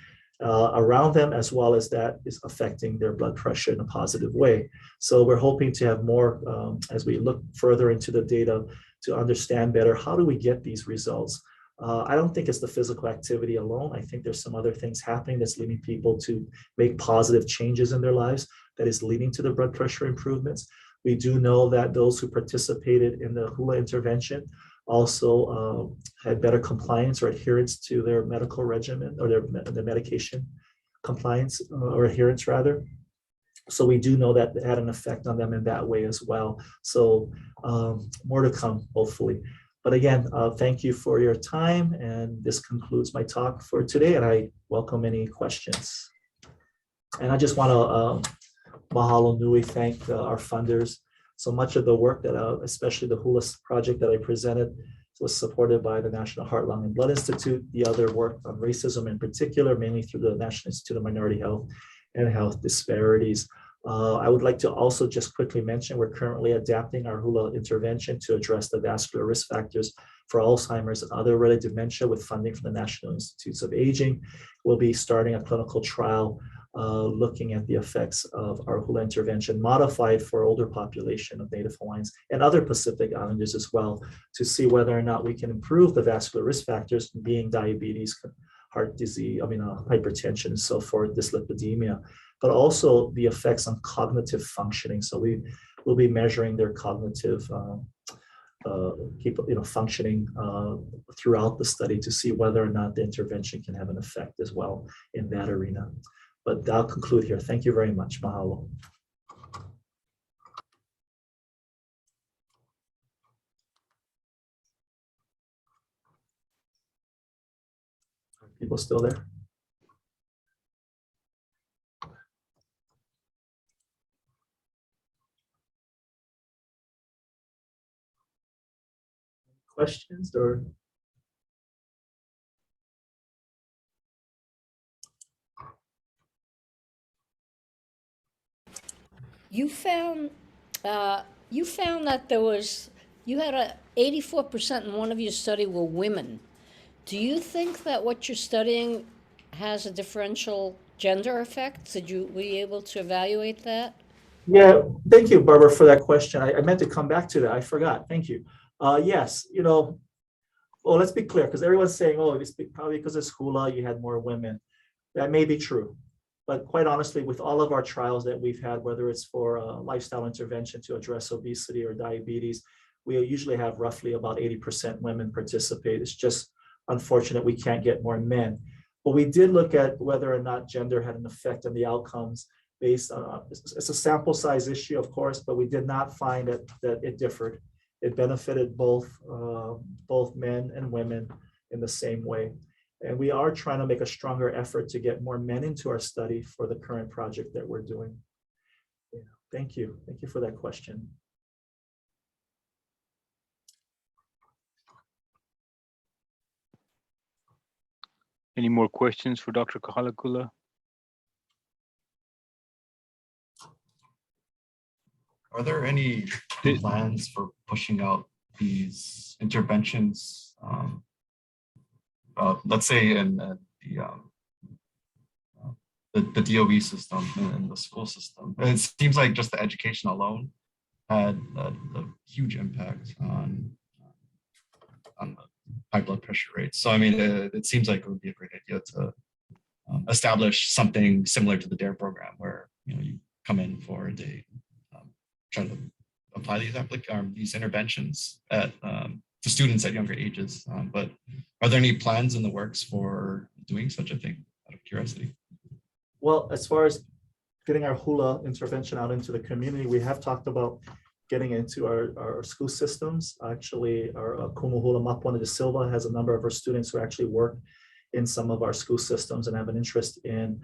around them, as well as that is affecting their blood pressure in a positive way. So we're hoping to have more, as we look further into the data, to understand better, how do we get these results? I don't think it's the physical activity alone. I think there's some other things happening that's leading people to make positive changes in their lives that is leading to the blood pressure improvements. We do know that those who participated in the hula intervention also had better compliance or adherence to their medical regimen, or their medication compliance or adherence rather. So we do know that it had an effect on them in that way as well. So more to come, hopefully. But again, thank you for your time, and this concludes my talk for today, and I welcome any questions. And I just want to mahalo nui, thank our funders. So much of the work that, especially the hula project that I presented, was supported by the National Heart, Lung, and Blood Institute. The other work on racism in particular, mainly through the National Institute of Minority Health and Health Disparities. I would like to also just quickly mention we're currently adapting our hula intervention to address the vascular risk factors for Alzheimer's and other related dementia with funding from the National Institutes of Aging. We'll be starting a clinical trial looking at the effects of our hula intervention modified for older population of Native Hawaiians and other Pacific Islanders as well, to see whether or not we can improve the vascular risk factors, being diabetes, heart disease, hypertension and so forth, dyslipidemia, but also the effects on cognitive functioning. So we will be measuring their cognitive functioning throughout the study to see whether or not the intervention can have an effect as well in that arena. But I'll conclude here. Thank you very much. Mahalo. Are people still there? Questions or? You found that you had a 84% in one of your study were women. Do you think that what you're studying has a differential gender effect? Were you able to evaluate that? Yeah, thank you, Barbara, for that question. I meant to come back to that. I forgot. Thank you. Yes, well, let's be clear, because everyone's saying, oh, this probably because it's hula, you had more women. That may be true. But quite honestly, with all of our trials that we've had, whether it's for lifestyle intervention to address obesity or diabetes, we usually have roughly about 80% women participate. It's just unfortunate we can't get more men. But we did look at whether or not gender had an effect on the outcomes. based on, it's a sample size issue, of course, but we did not find that it differed. It benefited both men and women in the same way. And we are trying to make a stronger effort to get more men into our study for the current project that we're doing. Yeah, thank you. Thank you for that question. Any more questions for Dr. Kaholokula? Are there any plans for pushing out these interventions? Let's say in the DOE system and the school system. And it seems like just the education alone had a huge impact on the high blood pressure rates. So I mean, it seems like it would be a great idea to establish something similar to the DARE program, where you come in for a day, try to apply these interventions to students at younger ages. But are there any plans in the works for doing such a thing, out of curiosity? Well, as far as getting our hula intervention out into the community, we have talked about getting into our school systems. Actually, our Kumu Hula Mapuana de Silva has a number of our students who actually work in some of our school systems and have an interest in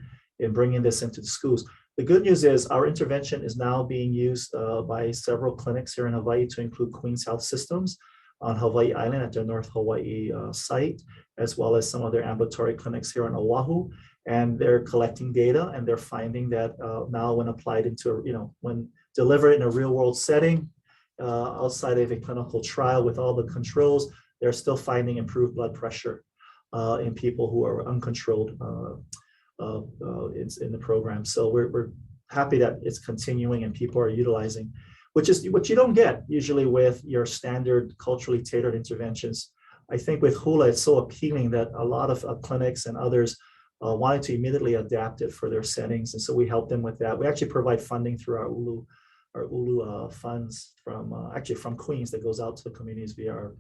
bringing this into the schools. The good news is our intervention is now being used by several clinics here in Hawaii, to include Queens Health Systems on Hawaii Island at their North Hawaii site, as well as some of their ambulatory clinics here on Oahu. And they're collecting data, and they're finding that now when applied into, when delivered in a real world setting, outside of a clinical trial with all the controls, they're still finding improved blood pressure in people who are uncontrolled in the program. So we're happy that it's continuing and people are utilizing, which is what you don't get usually with your standard culturally tailored interventions. I think with hula, it's so appealing that a lot of clinics and others wanted to immediately adapt it for their settings. And so we help them with that. We actually provide funding through our ulu funds from Queens that goes out to the communities via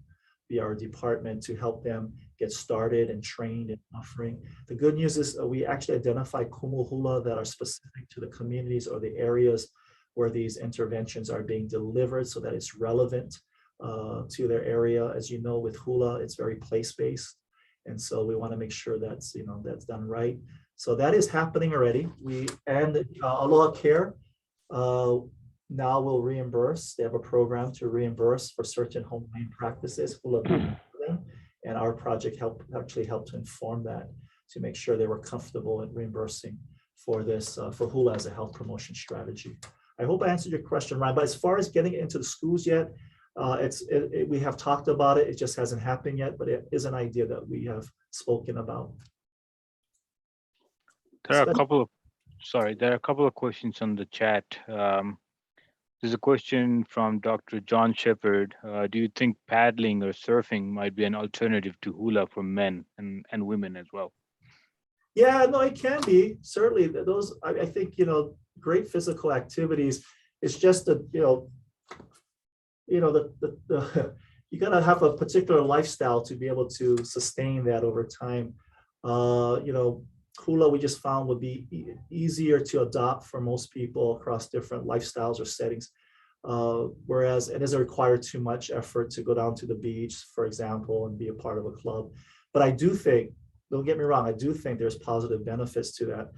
our department to help them get started and trained in offering. The good news is we actually identify kumu hula that are specific to the communities or the areas where these interventions are being delivered, so that it's relevant to their area. As you know, with hula, it's very place-based. And so we want to make sure that's, that's done right. So that is happening already. Aloha Care now will reimburse. They have a program to reimburse for certain Hawaiian practices, hula program, and our project actually helped to inform that, to make sure they were comfortable in reimbursing for this, for hula as a health promotion strategy. I hope I answered your question, Ryan, but as far as getting it into the schools yet, we have talked about it. It just hasn't happened yet, but it is an idea that we have spoken about. There are a couple of questions on the chat. There's a question from Dr. John Shepard. Do you think paddling or surfing might be an alternative to hula for men and women as well? Yeah, no, it can be. Certainly, those, I think, great physical activities. It's just that, you gotta have a particular lifestyle to be able to sustain that over time. Hula, we just found, would be easier to adopt for most people across different lifestyles or settings. Whereas it doesn't require too much effort to go down to the beach, for example, and be a part of a club. But I do think, don't get me wrong, I do think there's positive benefits to that,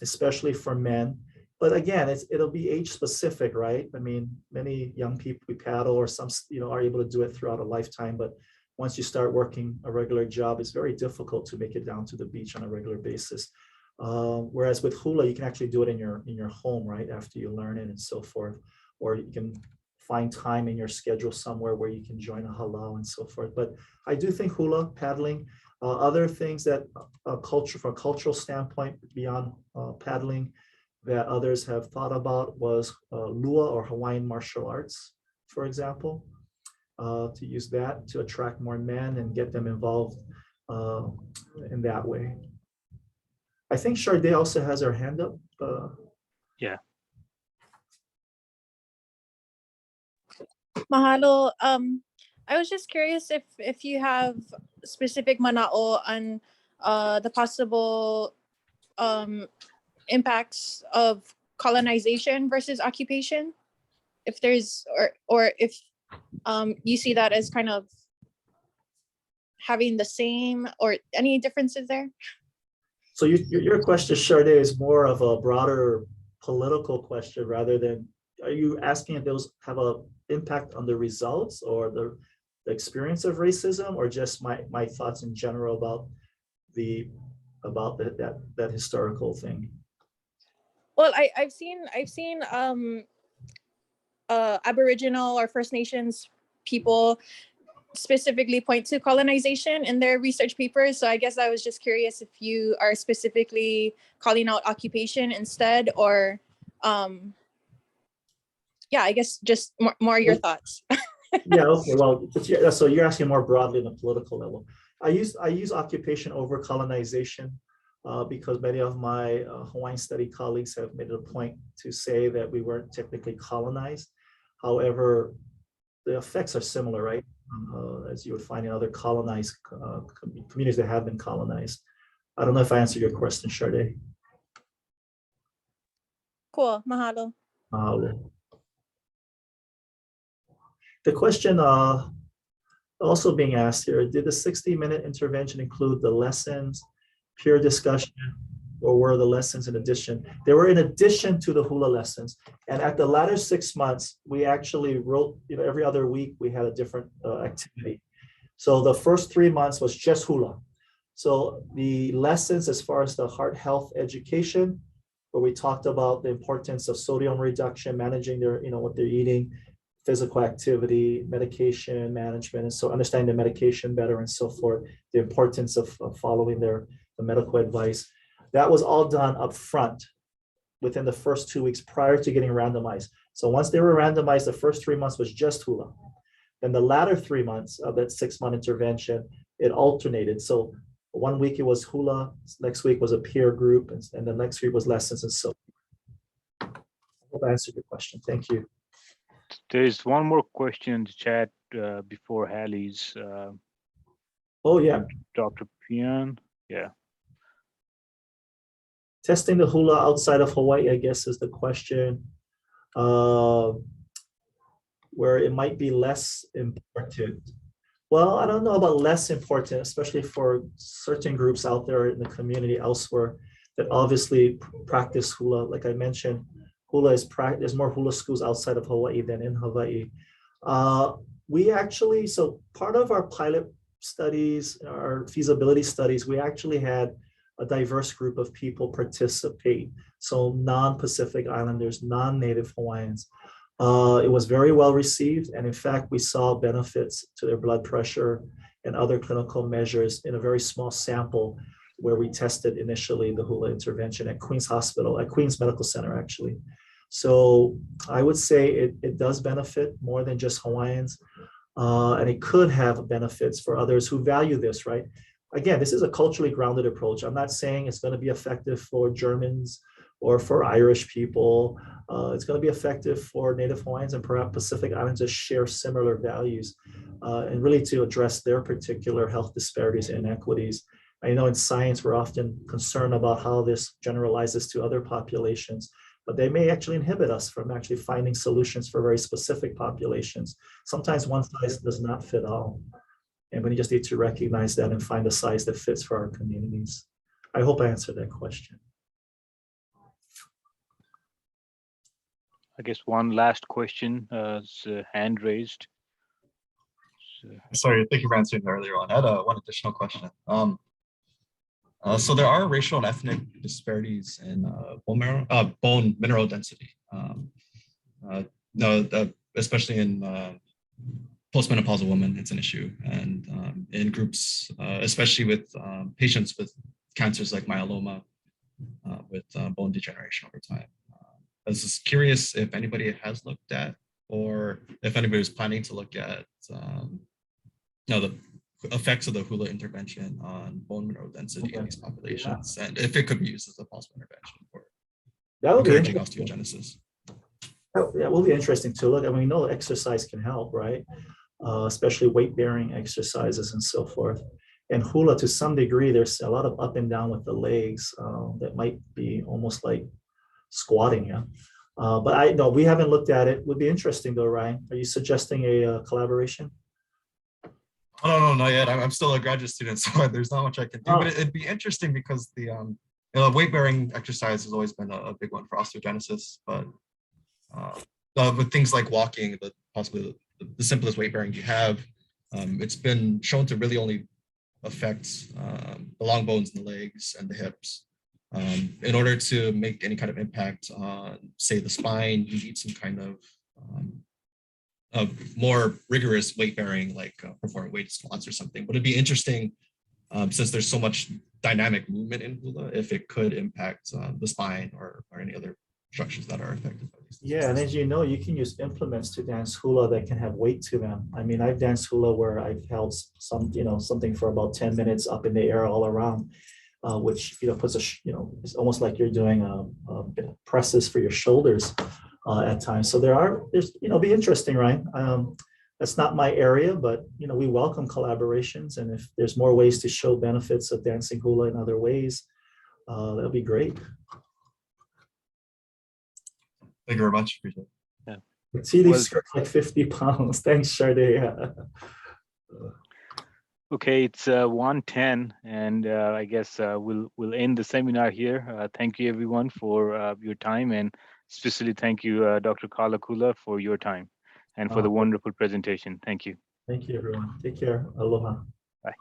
especially for men. But again, it'll be age specific, right? I mean, many young people we paddle, or some, are able to do it throughout a lifetime. But once you start working a regular job, it's very difficult to make it down to the beach on a regular basis. Whereas with hula, you can actually do it in your home, right, after you learn it and so forth. Or you can find time in your schedule somewhere where you can join a halau and so forth. But I do think hula, paddling, other things that from a cultural standpoint beyond paddling, that others have thought about was lua, or Hawaiian martial arts, for example, to use that to attract more men and get them involved in that way. I think Sharday also has her hand up. Yeah. Mahalo. I was just curious if you have specific mana'o on the possible impacts of colonization versus occupation? If there's, or if you see that as kind of having the same or any differences there? So your question, Sade, is more of a broader political question rather than, are you asking if those have an impact on the results or the experience of racism, or just my thoughts in general about that historical thing? Well, I've seen Aboriginal or First Nations people specifically point to colonization in their research papers. So I guess I was just curious if you are specifically calling out occupation instead, or yeah, I guess just more your thoughts. Yeah, okay, well, so you're asking more broadly on the political level. I use occupation over colonization because many of my Hawaiian study colleagues have made it a point to say that we weren't technically colonized. However, the effects are similar, right? As you would find in other colonized communities that have been colonized. I don't know if I answered your question, Sade. Cool, mahalo. The question also being asked here, did the 60-minute intervention include the lessons, peer discussion, or were the lessons in addition? They were in addition to the hula lessons. And at the latter 6 months, we actually wrote, every other week we had a different activity. So the first 3 months was just hula. So the lessons as far as the heart health education, where we talked about the importance of sodium reduction, managing their, what they're eating, physical activity, medication management, and so understanding the medication better and so forth, the importance of following the medical advice. That was all done up front within the first 2 weeks prior to getting randomized. So once they were randomized, the first 3 months was just hula. Then the latter 3 months of that 6-month intervention, it alternated. So 1 week it was hula, next week was a peer group, and the next week was lessons and so forth. I hope I answered your question. Thank you. There's one more question in the chat before Hallie's. Oh, yeah. Dr. Pian. Yeah. Testing the hula outside of Hawaii, I guess, is the question. Where it might be less important. Well, I don't know about less important, especially for certain groups out there in the community elsewhere that obviously practice hula. Like I mentioned, hula is there's more hula schools outside of Hawaii than in Hawaii. We actually, so part of our pilot studies, our feasibility studies, we actually had a diverse group of people participate. So non-Pacific Islanders, non-native Hawaiians. It was very well received. And in fact, we saw benefits to their blood pressure and other clinical measures in a very small sample where we tested initially the hula intervention at Queens Hospital, at Queens Medical Center, actually. So I would say it does benefit more than just Hawaiians. And it could have benefits for others who value this, right? Again, this is a culturally grounded approach. I'm not saying it's going to be effective for Germans or for Irish people. It's going to be effective for Native Hawaiians and perhaps Pacific Islanders that share similar values and really to address their particular health disparities and inequities. I know in science, we're often concerned about how this generalizes to other populations, but they may actually inhibit us from actually finding solutions for very specific populations. Sometimes one size does not fit all. And we just need to recognize that and find a size that fits for our communities. I hope I answered that question. I guess one last question is hand raised. Sorry, thank you for answering earlier on. I had one additional question. So there are racial and ethnic disparities in bone mineral density. Especially in postmenopausal women, it's an issue. And in groups, especially with patients with cancers like myeloma, with bone degeneration over time. I was just curious if anybody has looked at, or if anybody was planning to look at, the effects of the hula intervention on bone mineral density in these populations, and if it could be used as a possible intervention for encouraging osteogenesis. Yeah, it will be interesting to look. I mean, we know exercise can help, right? Especially weight-bearing exercises and so forth. And hula, to some degree, there's a lot of up and down with the legs that might be almost like squatting. Yeah. But I no, we haven't looked at it. Would be interesting though, Ryan. Are you suggesting a collaboration? I don't know, not yet. I'm still a graduate student, so there's not much I can do. Oh. But it'd be interesting because the weight-bearing exercise has always been a big one for osteogenesis. But with things like walking, possibly the simplest weight-bearing you have, it's been shown to really only affect the long bones in the legs and the hips. In order to make any kind of impact on, say, the spine, you need some kind of more rigorous weight bearing, like performing weight squats or something. But it'd be interesting, since there's so much dynamic movement in hula, if it could impact the spine or any other structures that are affected by these. Yeah, and as you know, you can use implements to dance hula that can have weight to them. I mean, I've danced hula where I've held something for about 10 minutes up in the air all around, which puts it's almost like you're doing presses for your shoulders at times. So there's be interesting, right? That's not my area, but we welcome collaborations, and if there's more ways to show benefits of dancing hula in other ways, that'll be great. Thank you very much. Appreciate it. Yeah. See, these are like 50 pounds. Thanks, Sharday. Okay, it's 1:10, and I guess we'll end the seminar here. Thank you everyone for your time, and especially thank you, Dr. Kaholokula, for your time and for the wonderful presentation. Thank you. Thank you, everyone. Take care. Aloha. Bye.